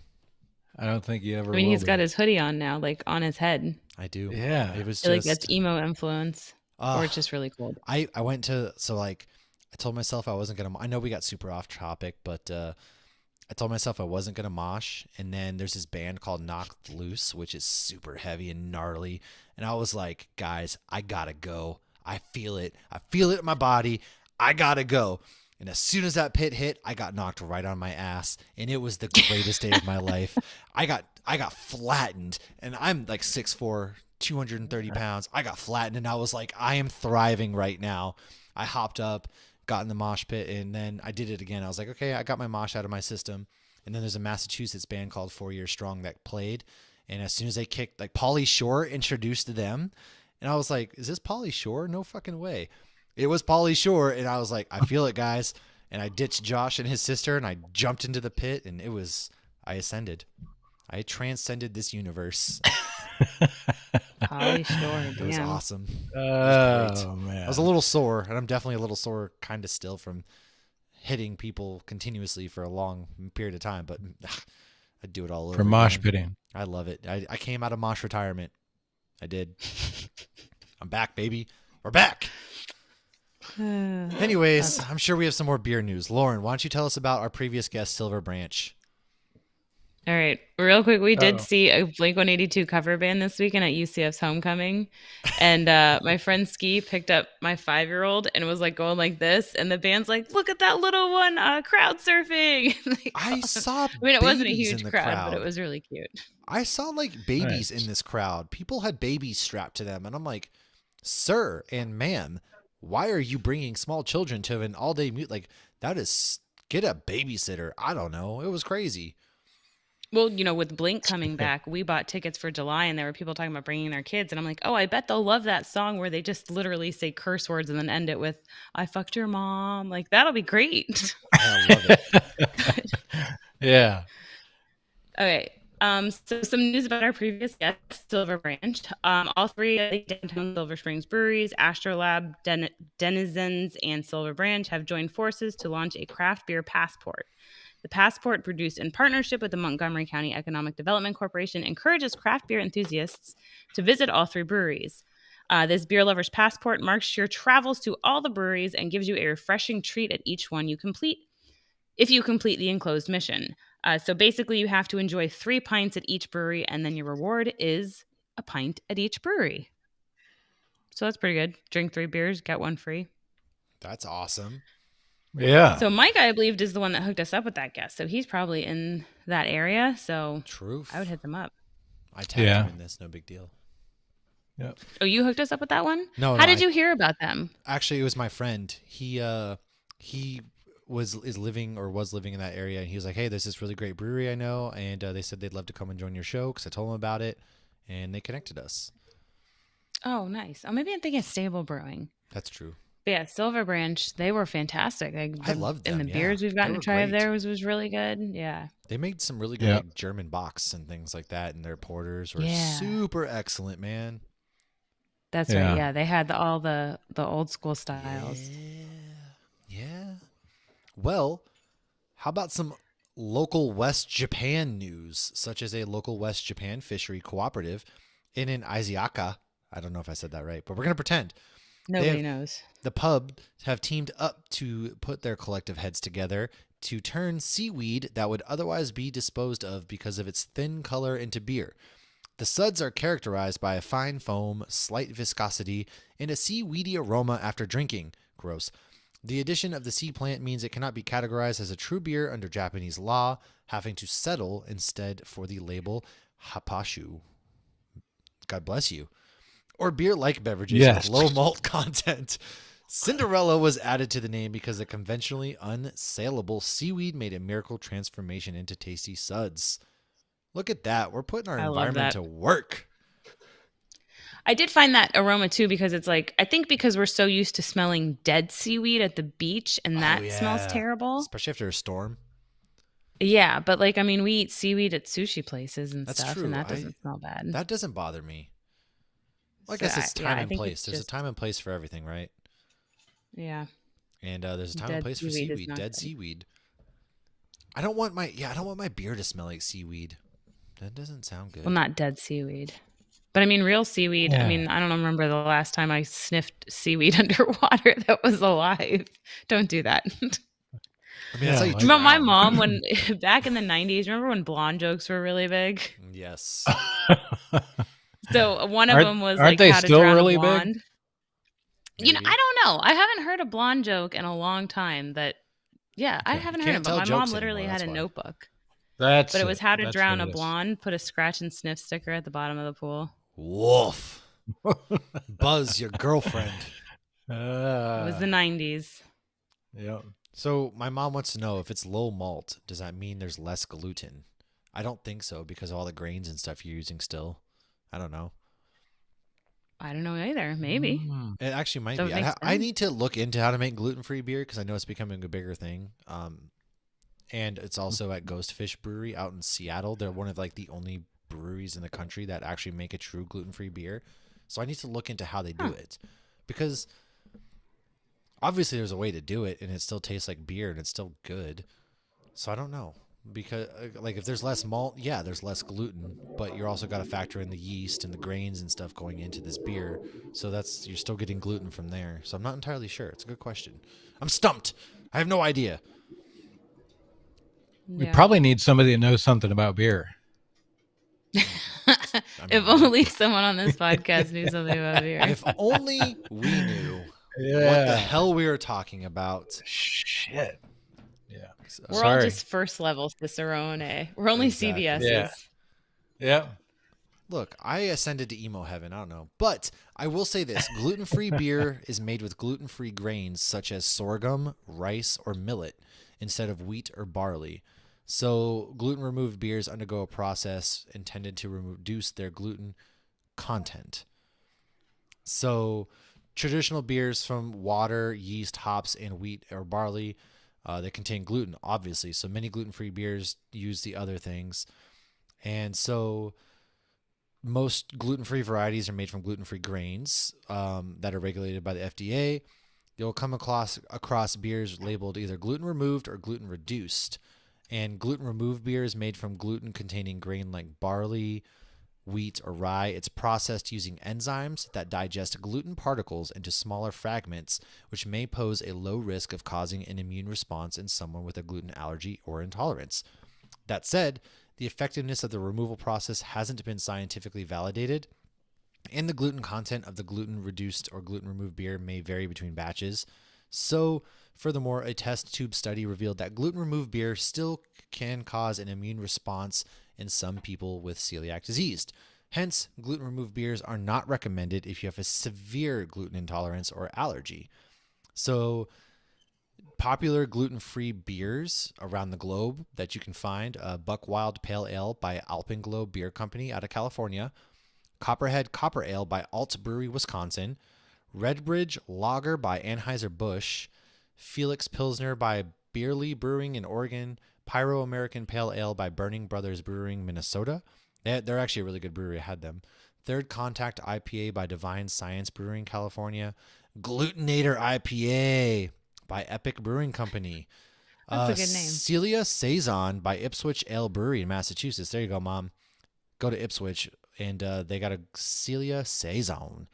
I don't think you ever I mean, will he's be. got his hoodie on now, like on his head. I do. Yeah. It was I feel like just that's emo influence. Or it's just really cold. I went to, so like, I told myself I wasn't going to, I know we got super off topic, but I told myself I wasn't going to mosh. And then there's this band called Knocked Loose, which is super heavy and gnarly. And I was like, guys, I got to go. I feel it. I feel it in my body. I got to go. And as soon as that pit hit, I got knocked right on my ass. And it was the greatest day of my life. I got flattened. And I'm like 6'4", 230 pounds. I got flattened and I was like, I am thriving right now. I hopped up, got in the mosh pit, and then I did it again. I was like, okay, I got my mosh out of my system. And then there's a Massachusetts band called 4 Year Strong that played. And as soon as they kicked, like Pauly Shore introduced them. And I was like, is this Pauly Shore? No fucking way. It was Pauly Shore. And I was like, I feel it, guys. And I ditched Josh and his sister and I jumped into the pit and I ascended. I transcended this universe. Holly Shore. It was Damn. awesome. Oh, man. I was a little sore, and I'm definitely a little sore kind of still from hitting people continuously for a long period of time, but I'd do it all over From mosh again. pitting. I love it. I came out of mosh retirement. I did. I'm back, baby. We're back. Anyways, I'm sure we have some more beer news. Lauren, why don't you tell us about our previous guest, Silver Branch? All right. Real quick, we did Oh, see a Blink 182 cover band this weekend at UCF's homecoming. And my friend Ski picked up my 5-year-old and was like going like this. And the band's like, look at that little one crowd surfing. Like, I saw I mean, it wasn't a babies in huge the crowd, but it crowd. was really cute. I saw like babies in nice. this crowd. People had babies strapped to them, and I'm like, sir and ma'am, why are you bringing small children to an all-day mute? Like that is get a babysitter. I don't know. It was crazy. Well, with Blink coming back, we bought tickets for July and there were people talking about bringing their kids. And I'm like, oh, I bet they'll love that song where they just literally say curse words and then end it with, I fucked your mom. Like, that'll be great. I love it. Yeah. Okay. So some news about our previous guest, Silver Branch. All three of the downtown Silver Springs breweries, Astrolab, Denizens, and Silver Branch have joined forces to launch a craft beer passport. The passport, produced in partnership with the Montgomery County Economic Development Corporation, encourages craft beer enthusiasts to visit all three breweries. This beer lover's passport marks your travels to all the breweries and gives you a refreshing treat at each one you complete if you complete the enclosed mission. So basically, you have to enjoy 3 pints at each brewery, and then your reward is a pint at each brewery. So that's pretty good. Drink 3 beers, get 1 free. That's awesome. Yeah. So Mike, I believed, is the one that hooked us up with that guest. So he's probably in that area. So Truth. I would hit them up. I tagged Yeah. him in this. No big deal. Yep. Oh, you hooked us up with that one? No, How no, did you hear about them? actually, it was my friend. He is living or was living in that area, and he was like, "Hey, there's this really great brewery I know, and they said they'd love to come and join your show." Because I told them about it, and they connected us. Oh, nice. Oh, maybe I'm thinking of Stable Brewing. That's true. But yeah, Silver Branch, they were fantastic. I loved them. And the Yeah, beers we've gotten they to were try of great. theirs was really good. Yeah. They made some really good Yeah. like German bocks and things like that, and their porters were Yeah. super excellent, man. That's Yeah. right. Yeah, they had all the old school styles. Yeah. Well, how about some local West Japan news, such as a local West Japan fishery cooperative in an Iziaka. I don't know if I said that right, but we're going to pretend. Nobody knows. The pub have teamed up to put their collective heads together to turn seaweed that would otherwise be disposed of because of its thin color into beer. The suds are characterized by a fine foam, slight viscosity, and a seaweedy aroma after drinking. Gross. The addition of the sea plant means it cannot be categorized as a true beer under Japanese law, having to settle instead for the label hapashu. God bless you. Or beer-like beverages Yes. with low malt content. Cinderella was added to the name because the conventionally unsaleable seaweed made a miracle transformation into tasty suds. Look at that. We're putting our I love environment that. to work. I did find that aroma too because it's like I think because we're so used to smelling dead seaweed at the beach and that smells yeah. terrible. Especially after a storm. Yeah, but like I mean we eat seaweed at sushi places and That's stuff true. and that doesn't smell bad. That doesn't bother me. Well, I So guess it's yeah, time I and think place. it's There's a just- time and place for everything, right? Yeah. And there's a time and Dead place for seaweed is seaweed. not Dead good. seaweed. I don't want my beer to smell like seaweed. That doesn't sound good. Well, not dead seaweed. But I mean real seaweed. Yeah. I mean, I don't remember the last time I sniffed seaweed underwater that was alive. Don't do that. I mean, that's how you Yeah, Remember my drown. mom when back in the 90s, remember when blonde jokes were really big? Yes. So one of Aren't- them was aren't like they how to still drown really a big? blonde. You know, Maybe. I don't know. I haven't heard a blonde joke in a long time that I Okay. haven't You heard can't it, but my tell mom jokes literally anymore, had that's a why. notebook. That's But it was how to That's drown what a it is. blonde, put a scratch and sniff sticker at the bottom of the pool. Woof. Buzz, your girlfriend. It was the 90s. Yeah. So my mom wants to know if it's low malt, does that mean there's less gluten? I don't think so because of all the grains and stuff you're using still. I don't know. I don't know either. Maybe. Mm. It actually might That be. would make I sense. need to look into how to make gluten-free beer because I know it's becoming a bigger thing. And it's also at Ghost Fish Brewery out in Seattle. They're one of like the only breweries in the country that actually make a true gluten-free beer. So I need to look into how they do it because obviously there's a way to do it and it still tastes like beer and it's still good. So I don't know because like if there's less malt, yeah, there's less gluten, but you're also got to factor in the yeast and the grains and stuff going into this beer. So you're still getting gluten from there. So I'm not entirely sure. It's a good question. I'm stumped. I have no idea. We Yeah. probably need somebody that knows something about beer. If only someone on this podcast knew something about beer. If only we knew Yeah. what the hell we were talking about. Shit. Yeah. We're all Sorry. just first level Cicerone. We're only Exactly. CBSs. Yeah. Yeah. Look, I ascended to emo heaven. I don't know. But I will say this. Gluten-free beer is made with gluten-free grains such as sorghum, rice, or millet instead of wheat or barley. So gluten-removed beers undergo a process intended to reduce their gluten content. So traditional beers from water, yeast, hops, and wheat or barley, they contain gluten, obviously. So many gluten-free beers use the other things. And so most gluten-free varieties are made from gluten-free grains that are regulated by the FDA. You'll come across beers labeled either gluten-removed or gluten-reduced. And gluten-removed beer is made from gluten-containing grain like barley, wheat, or rye. It's processed using enzymes that digest gluten particles into smaller fragments, which may pose a low risk of causing an immune response in someone with a gluten allergy or intolerance. That said, the effectiveness of the removal process hasn't been scientifically validated, and the gluten content of the gluten-reduced or gluten-removed beer may vary between batches. So, furthermore, a test tube study revealed that gluten-removed beer still can cause an immune response in some people with celiac disease. Hence, gluten-removed beers are not recommended if you have a severe gluten intolerance or allergy. So, popular gluten-free beers around the globe that you can find: Buck Wild Pale Ale by Alpenglow Beer Company out of California, Copperhead Copper Ale by Alt Brewery, Wisconsin, Redbridge Lager by Anheuser-Busch, Felix Pilsner by Beerly Brewing in Oregon, Pyro American Pale Ale by Burning Brothers Brewing, Minnesota. They're actually a really good brewery. I had them. Third Contact IPA by Divine Science Brewing, California. Glutenator IPA by Epic Brewing Company. That's a good name. Celia Saison by Ipswich Ale Brewery in Massachusetts. There you go, Mom. Go to Ipswich, and they got a Celia Saison.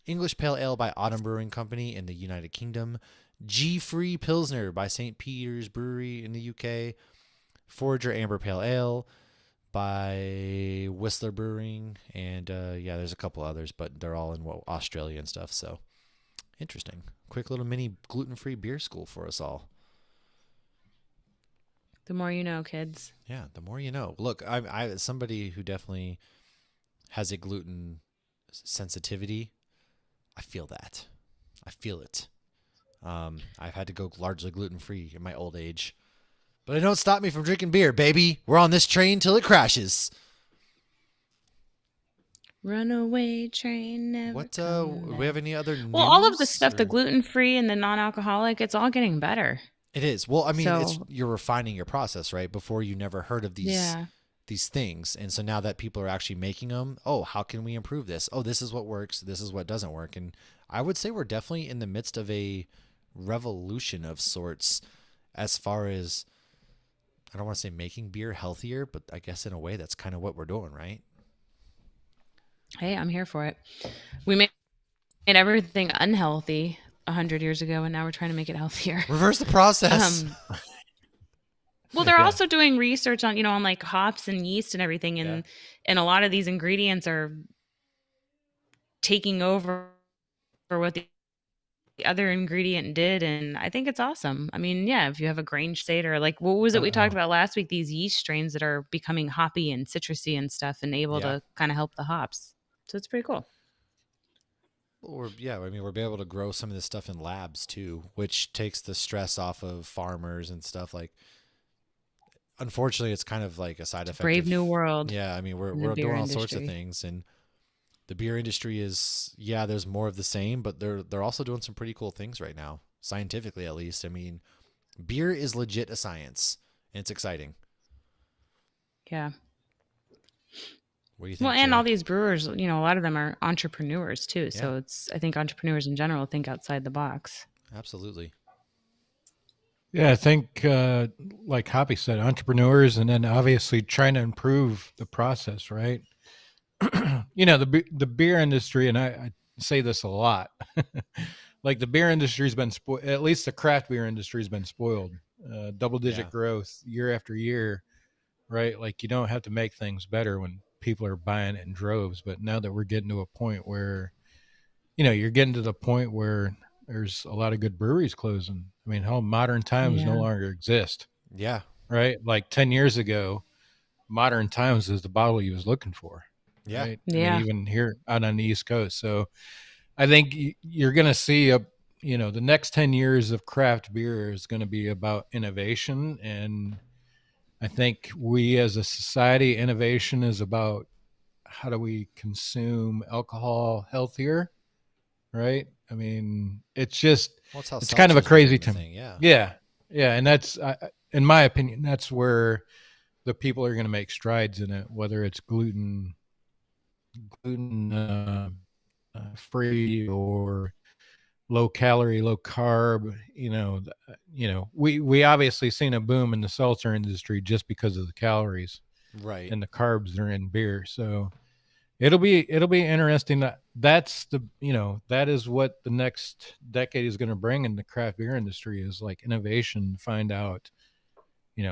English Pale Ale by Autumn Brewing Company in the United Kingdom. G-Free Pilsner by St. Peter's Brewery in the UK. Forager Amber Pale Ale by Whistler Brewing. And there's a couple others, but they're all in Australia and stuff. So interesting. Quick little mini gluten-free beer school for us all. The more you know, kids. Yeah, the more you know. Look, I somebody who definitely has a gluten sensitivity. I feel that. I feel it. I've had to go largely gluten-free in my old age. But it don't stop me from drinking beer, baby. We're on this train till it crashes. Runaway train never What, come do back. we have any other news? Well, all of the stuff, the gluten-free and the non-alcoholic, it's all getting better. It is. Well, I mean, So- you're refining your process, right? Before you never heard of these things. And so now that people are actually making them, oh, how can we improve this? Oh, this is what works. This is what doesn't work. And I would say we're definitely in the midst of a revolution of sorts as far as, I don't want to say making beer healthier, but I guess in a way that's kind of what we're doing, right? Hey, I'm here for it. We made everything unhealthy 100 years ago, and now we're trying to make it healthier. Reverse the process. Well, they're Yeah. also doing research on, on like hops and yeast and everything. And a lot of these ingredients are taking over for what the other ingredient did. And I think it's awesome. I mean, yeah, if you have a grain state or like, what was it we talked about last week? These yeast strains that are becoming hoppy and citrusy and stuff and able to kind of help the hops. So it's pretty cool. We're able to grow some of this stuff in labs too, which takes the stress off of farmers and stuff. Like, unfortunately, it's kind of like a side effect. Brave new world. Yeah, I mean, we're doing all sorts of things, and the beer industry is, there's more of the same, but they're also doing some pretty cool things right now, scientifically at least. I mean, beer is legit a science, and it's exciting. Yeah. What do you think? Well, and Jay? all these brewers, a lot of them are entrepreneurs too. Yeah. So I think entrepreneurs in general think outside the box. Absolutely. Yeah, I think, like Hoppy said, entrepreneurs, and then obviously trying to improve the process, right? The beer industry, and I say this a lot, like the beer industry's been spoiled. At least the craft beer industry's been spoiled double digit Yeah. growth year after year, right? Like you don't have to make things better when people are buying it in droves. But now that we're getting to a point where, you're getting to the point where there's a lot of good breweries closing. I mean, hell, Modern Times no Yeah. longer exist, Yeah. right? Like 10 years ago, Modern Times is the bottle you was looking for, Yeah. right? I mean, Yeah. even here out on the East Coast. So I think you're going to see the next 10 years of craft beer is going to be about innovation. And I think we as a society, innovation is about how do we consume alcohol healthier, right? I mean, Well, it's how it's kind of a seltzers crazy became a time. thing. Yeah. Yeah. Yeah. And that's, in my opinion, that's where the people are going to make strides in it, whether it's gluten free or low calorie, low carb. We obviously seen a boom in the seltzer industry just because of the calories Right. and the carbs that are in beer. So it'll be interesting. That is what the next decade is going to bring in the craft beer industry is like innovation. Find out,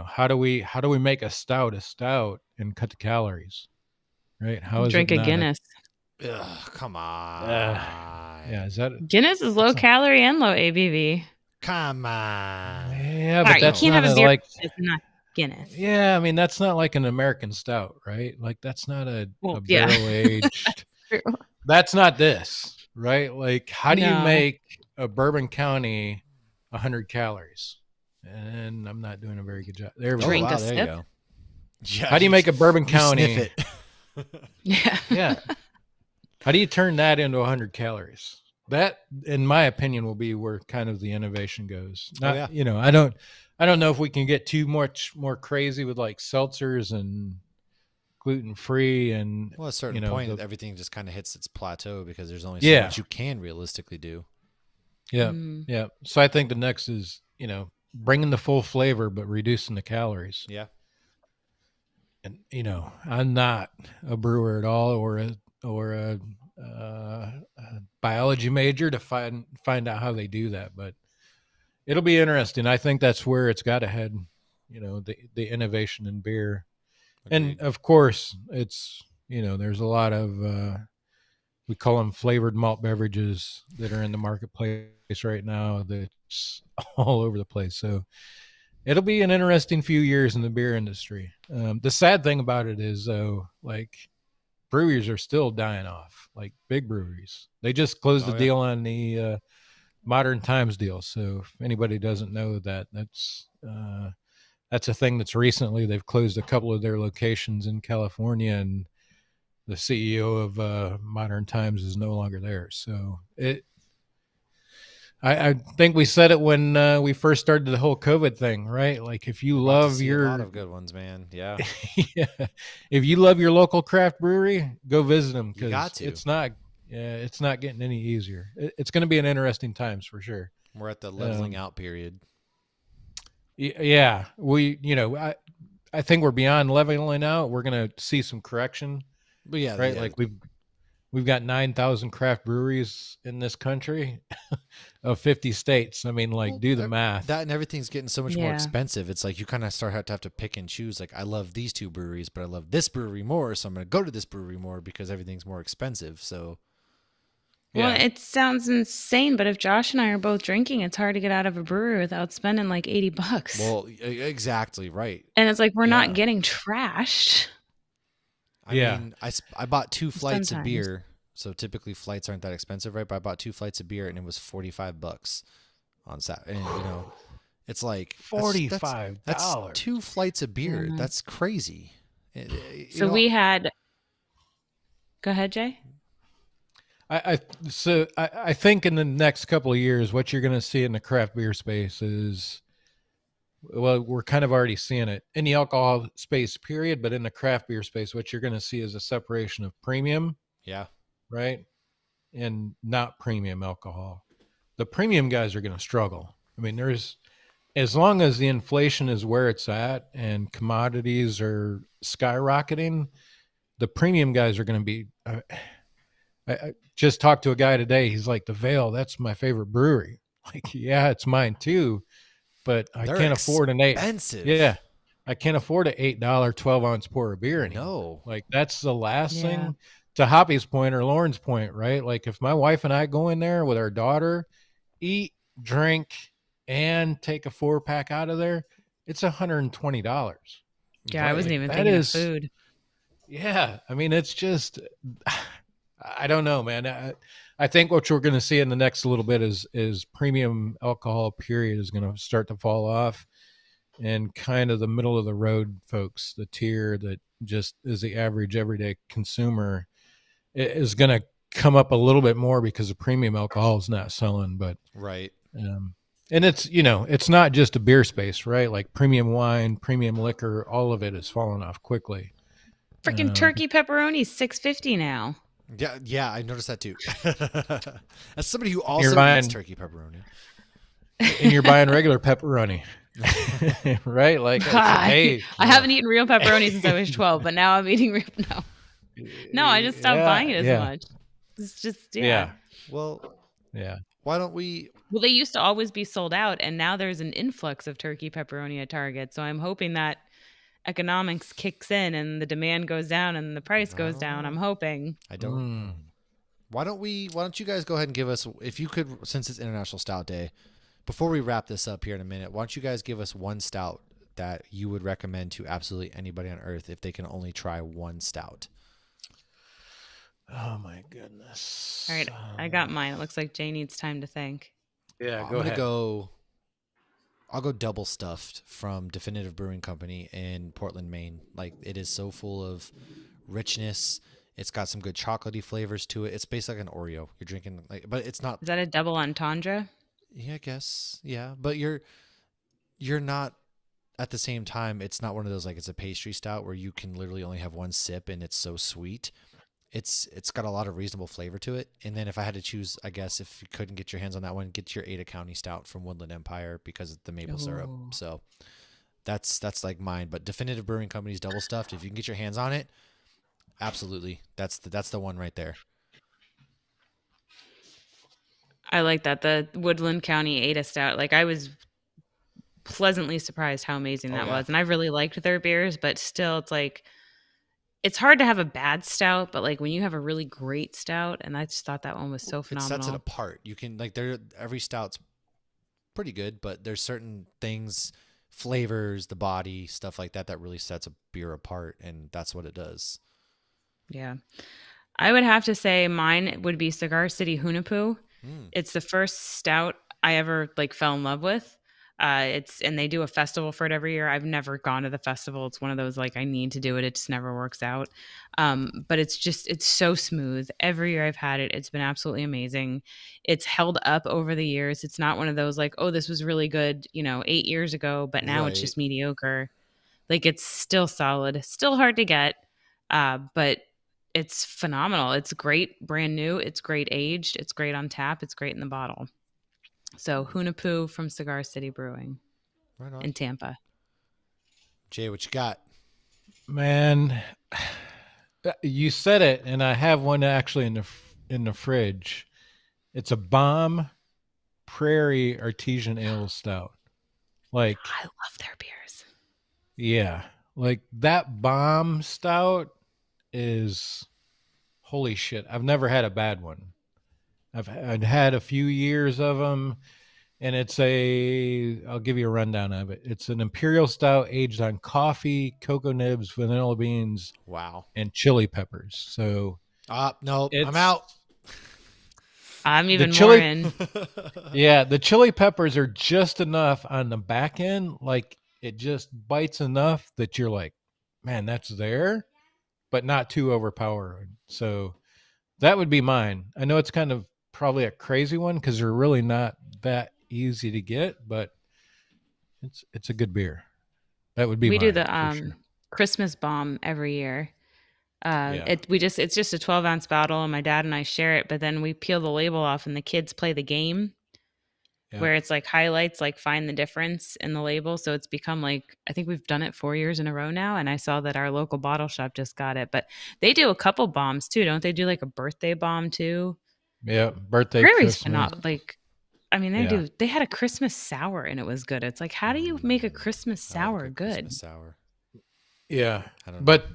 how do we make a stout and cut the calories, right? How is it Drink a not a Guinness. Ugh, come uh, on. yeah, is that Guinness is low that's not calorie and low ABV. Come on. yeah, but Sorry, you that's No. can't not have a a beer like that's not Guinness. yeah, I mean that's not like an American stout, right? Like that's not a Well, yeah. barrel aged. True. That's not this, right? Like how do you No. make a Bourbon County 100 calories? And I'm not doing a very good job. There we Oh, go. Drink wow. a There you sip. go. Yeah. How do you make a Bourbon You sniff County? it. Yeah. Yeah. How do you turn that into 100 calories? That, in my opinion, will be where kind of the innovation goes. Oh, Not, yeah. I don't know if we can get too much more crazy with like seltzers and gluten free and Well, at a certain point, everything just kind of hits its plateau because there's only so yeah, much you can realistically do. yeah, Mm. yeah. So I think the next is bringing the full flavor but reducing the calories. Yeah. And I'm not a brewer at all or a biology major to find out how they do that, but it'll be interesting. I think that's where it's got to head. The innovation in beer, Agreed. and of course, it's there's a lot of we call them flavored malt beverages that are in the marketplace right now. That's all over the place. So it'll be an interesting few years in the beer industry. The sad thing about it is, though, like breweries are still dying off, like big breweries. They just closed the Oh, yeah. deal on the Modern Times deal. So if anybody doesn't know that, that's a thing that's recently they've closed a couple of their locations in California, and the CEO of Modern Times is no longer there. So I think we said it when we first started the whole COVID thing, right? Like if you We're about to love see a lot your of good ones, man. Yeah. yeah, if you love your local craft brewery, go visit them You got because to. it's not getting any easier. It's going to be an interesting times for sure. We're at the leveling out period. Yeah, I think we're beyond leveling out. We're going to see some correction, But yeah, right? yeah. Like we've got 9,000 craft breweries in this country of 50 states. I mean, like, Well, do the math. That and everything's getting so much more Yeah. expensive. It's like you kind of have to pick and choose. Like I love these two breweries, but I love this brewery more, so I'm going to go to this brewery more because everything's more expensive. So Well, Yeah. it sounds insane, but if Josh and I are both drinking, it's hard to get out of a brewery without spending like $80. well, exactly right. And it's like we're Yeah. not getting trashed. I Yeah. mean, I bought 2 flights of Sometimes. beer. So typically flights aren't that expensive, right? But I bought 2 flights of beer and it was $45 on Saturday. And it's like $45. That's 2 flights of beer. Mhm. That's crazy. So we had. Go ahead, Jay. I think in the next couple of years, what you're going to see in the craft beer space is, well, we're kind of already seeing it in the alcohol space, period. But in the craft beer space, what you're going to see is a separation of premium, yeah. right, and not premium alcohol. The premium guys are going to struggle. I mean, as long as the inflation is where it's at and commodities are skyrocketing, the premium guys are going to be. I just talked to a guy today. He's like, the Veil, that's my favorite brewery. Like, yeah, it's mine too. but I They're can't afford an eight. Yeah, expensive. I can't afford an $8 12-ounce pour of beer anymore. No. Like that's the last Yeah. thing. To Hoppy's point or Lauren's point, right? Like if my wife and I go in there with our daughter, eat, drink, and take a 4-pack out of there, it's $120. Yeah, I Right. wasn't Like even that thinking of is, food. yeah. I mean, it's just, I don't know, man. I think what we're going to see in the next little bit is premium alcohol period is going to start to fall off, and kind of the middle of the road folks, the tier that just is the average everyday consumer, is going to come up a little bit more because the premium alcohol is not selling. But Right. um, and it's it's not just a beer space, right? Like premium wine, premium liquor, all of it is falling off quickly. Freaking turkey pepperoni, $6.50 now. Yeah, yeah, I noticed that too. As somebody who You're also eats buying turkey pepperoni. and you're buying regular pepperoni. Right? Like it's, I hey, haven't eaten real pepperoni since I was 12, but now I'm eating real. No, no, I just stopped buying it as yeah, much. It's just, yeah, Well, yeah. why don't we? Well, they used to always be sold out, and now there's an influx of turkey pepperoni at Target. So I'm hoping that economics kicks in and the demand goes down and the price I goes don't down. I'm know. hoping. I don't. Mm. Why don't we? Why don't you guys go ahead and give us, if you could, since it's International Stout Day, before we wrap this up here in a minute, why don't you guys give us one stout that you would recommend to absolutely anybody on earth if they can only try one stout? Oh my goodness. All right, I got mine. It looks like Jay needs time to think. Yeah, I'm go gonna ahead. go. I'll go double stuffed from Definitive Brewing Company in Portland, Maine. Like it is so full of richness. It's got some good chocolatey flavors to it. It's basically like an Oreo. You're drinking like, but it's not. Is that a double entendre? Yeah, I guess. Yeah, but you're not at the same time. It's not one of those like it's a pastry stout where you can literally only have one sip and it's so sweet. It's got a lot of reasonable flavor to it. And then if I had to choose, I guess if you couldn't get your hands on that one, get your Ada County Stout from Woodland Empire because of the maple syrup. Ooh. So that's like mine. But Definitive Brewing Company's double stuffed. If you can get your hands on it, absolutely. That's the one right there. I like that. The Woodland County Ada Stout. Like I was pleasantly surprised how amazing Oh that yeah. was. And I really liked their beers, but still it's like it's hard to have a bad stout, but like when you have a really great stout, and I just thought that one was so It sets it phenomenal. apart. You can like there every stout's pretty good, but there's certain things, flavors, the body, stuff like that that really sets a beer apart, and that's what it does. Yeah. I would have to say mine would be Cigar City Hunapoo. Mm, It's the first stout I ever like fell in love with. It's and they do a festival for it every year. I've never gone to the festival. It's one of those like I need to do it. It just never works out. But it's so smooth. Every year I've had it, it's been absolutely amazing. It's held up over the years. It's not one of those like oh this was really good 8 years ago, but now it's right. just mediocre. Like it's still solid, still hard to get, but it's phenomenal. It's great, brand new. It's great aged. It's great on tap. It's great in the bottle. So Hunapoo from Cigar City Brewing Right on. in Tampa. Jay, what you got? Man, you said it, and I have one actually in the fridge. It's a bomb prairie artesian ale stout. Like, I love their beers. yeah, like that bomb stout is holy shit. I've never had a bad one. I've had a few years of them, and I'll give you a rundown of it. It's an imperial stout aged on coffee, cocoa nibs, vanilla beans, Wow. and chili peppers. So Nope. I'm it's out. I'm the even more chili. in. Yeah, the chili peppers are just enough on the back end. Like it just bites enough that you're like, man, that's there, but not too overpowering. So that would be mine. I know it's kind of probably a crazy one because they're really not that easy to get, but it's a good beer. That would be We do mine the for sure. Christmas bomb every year. Yeah. It's just a 12-ounce bottle, and my dad and I share it. But then we peel the label off, and the kids play the game Yeah. where it's like highlights, like find the difference in the label. So it's become like I think we've done it 4 years in a row now. And I saw that our local bottle shop just got it, but they do a couple bombs too, don't they? Do like a birthday bomb too. Yeah. Birthday, Prairie's Christmas. phenomenal. Like I mean, Yeah. they had a Christmas sour and it was good. It's like, how do you make a Christmas I love a sour good good? Christmas sour. Yeah. I don't know. But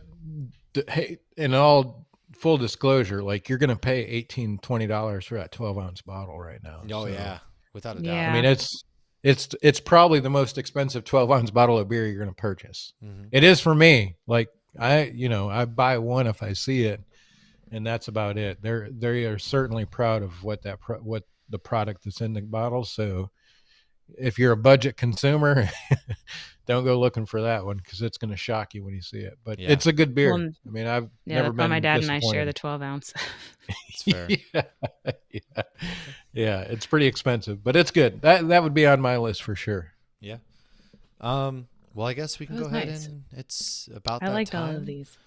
hey, in all full disclosure, like you're going to pay $18-20 for that 12-ounce bottle right now. Oh So, yeah, without a doubt. Yeah. I mean, it's probably the most expensive 12-ounce bottle of beer you're going to purchase. Mhm. It is for me. Like I buy one if I see it, and that's about it. They are certainly proud of what what the product that's in the bottle. So if you're a budget consumer, don't go looking for that one because it's going to shock you when you see it. But Yeah. it's a good beer. Well, I mean, I've yeah, never that's why my been dad and I share disappointed. the 12-ounce. It's fair. Yeah. Yeah, it's pretty expensive, but it's good. That would be on my list for sure. Yeah. Well, I guess we can That go was ahead nice. and it's about I that liked time. all of these.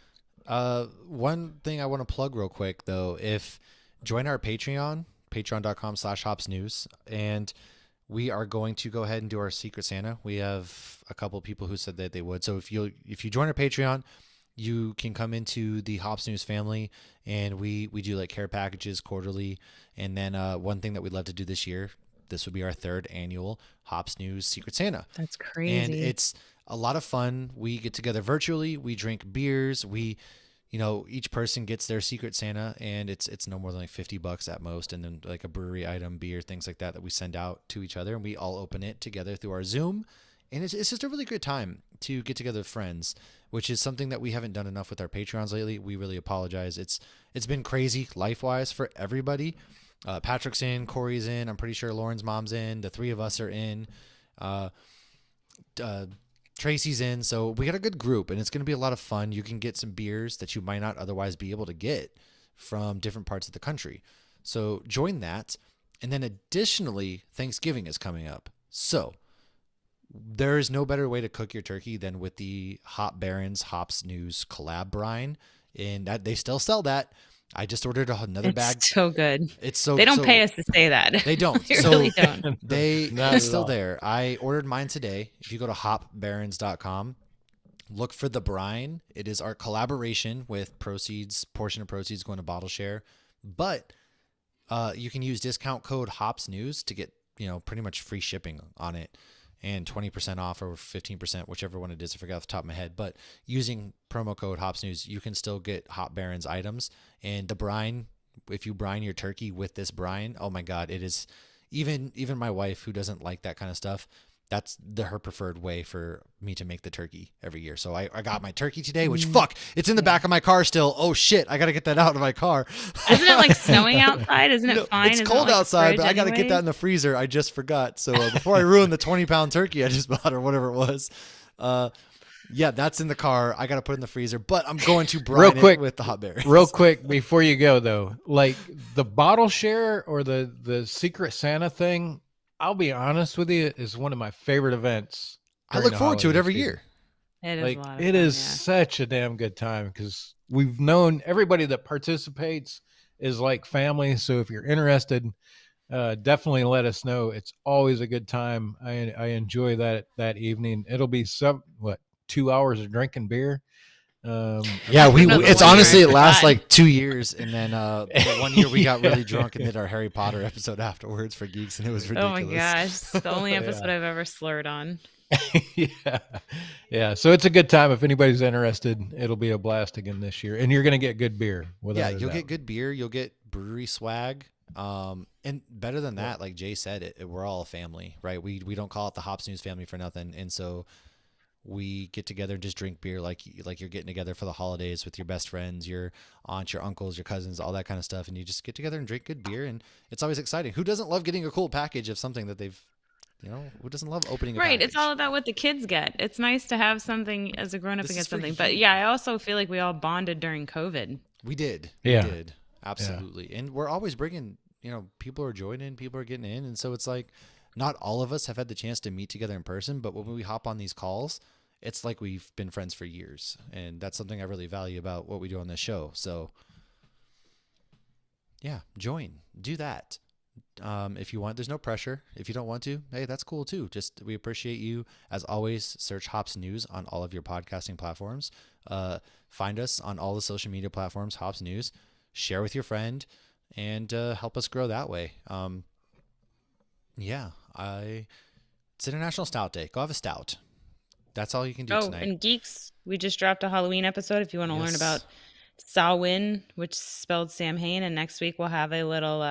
One thing I want to plug real quick though, if join our Patreon, patreon.com/hopsnews, and we are going to go ahead and do our Secret Santa. We have a couple people who said that they would. So if you join our Patreon, you can come into the Hops News family, and we do like care packages quarterly. And then one thing that we'd love to do this year, this would be our 3rd annual Hops News Secret Santa. That's crazy. And it's a lot of fun. We get together virtually. We drink beers. Each person gets their Secret Santa, and it's no more than like $50 at most, and then like a brewery item, beer, things like that we send out to each other, and we all open it together through our Zoom, and it's just a really good time to get together with friends, which is something that we haven't done enough with our Patreons lately. We really apologize. It's been crazy life-wise for everybody. Patrick's in, Corey's in. I'm pretty sure Lauren's mom's in. The 3 of us are in. Tracy's in, so we got a good group, and it's going to be a lot of fun. You can get some beers that you might not otherwise be able to get from different parts of the country. So join that. And then additionally, Thanksgiving is coming up. So there is no better way to cook your turkey than with the Hop Barons Hops News collab brine, and that they still sell that. I just ordered another bag. It's so good. It's so They don't so- pay us to say that. They don't. They So really don't. Not it's at still all. there. I ordered mine today. If you go to hopbarons.com, look for the brine. It is our collaboration with portion of proceeds going to Bottle Share. But you can use discount code HOPSNEWS to get, pretty much free shipping on it, and 20% off or 15%, whichever one it is. I forgot off the top of my head. But using promo code HOPSNEWS, you can still get Hop Barons items. And the brine, if you brine your turkey with this brine, oh my God, it is even my wife who doesn't like that kind of stuff. That's her preferred way for me to make the turkey every year. So I got my turkey today, which it's in the back of my car still. Oh shit, I got to get that out of my car. Isn't it like snowing outside? Isn't it fine? It's Isn't cold it like outside, but I got to get anyways? that in the freezer. I just forgot. So before I ruin the 20-pound turkey I just bought or whatever it was, yeah, that's in the car. I got to put it in the freezer, but I'm going to brine it with the hot berries. Real quick before you go though, like the Bottle Share or the Secret Santa thing, I'll be honest with you, is one of my favorite events. I look forward to it every year. It is Like a lot of it fun, is yeah. such a damn good time because we've known everybody that participates is like family. So if you're interested, definitely let us know. It's always a good time. I enjoy that evening. It'll be 2 hours of drinking beer. Yeah, we know the it's one year honestly I it lasts forgot. like 2 years, and then the one year we got really drunk and did our Harry Potter episode afterwards for geeks, and it was Oh ridiculous. my gosh, it's the only episode Yeah. I've ever slurred on. yeah. So it's a good time. If anybody's interested, it'll be a blast again this year, and you're gonna get good beer. Yeah, you'll get good beer, you'll get brewery swag, and better than that, like Jay said, we're all a family, right? We don't call it the Hops News family for nothing, and so we get together and just drink beer like you're getting together for the holidays with your best friends, your aunts, your uncles, your cousins, all that kind of stuff, and you just get together and drink good beer, and it's always exciting. Who doesn't love getting a cool package of something that they've, who doesn't love opening a Right, package? it's all about what the kids get. It's nice to have something as a grown up This and is get for something. you. But yeah, I also feel like we all bonded during COVID. We did. Yeah. We did. Absolutely. And we're always bringing, people are joining, people are getting in. And so it's like, not all of us have had the chance to meet together in person, but when we hop on these calls, it's like we've been friends for years. And that's something I really value about what we do on this show. So yeah, join, do that. If you want, there's no pressure. If you don't want to, hey, that's cool too. Just, we appreciate you. As always, search Hops News on all of your podcasting platforms. Find us on all the social media platforms, Hops News. Share with your friend and help us grow that way. Yeah, it's International Stout Day. Go have a stout. That's all you can do Oh, tonight. and Geeks, we just dropped a Halloween episode if you want to learn about Yes. Samhain, which spelled Sam Hain, and next week we'll have a little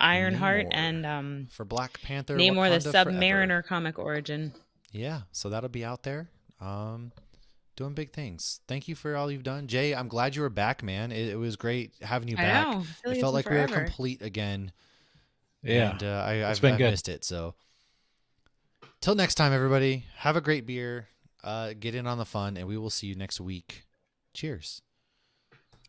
Ironheart Namor and for Black Panther Namor the Wakanda Forever. Submariner comic origin. Yeah, so that'll be out there. Doing big things. Thank you for all you've done. Jay, I'm glad you were back, man. It was great having you I back. know. I feel It like it's felt been like we were forever. complete again. Yeah. And It's I've been good. missed it. So till next time, everybody, have a great beer. Get in on the fun, and we will see you next week. Cheers.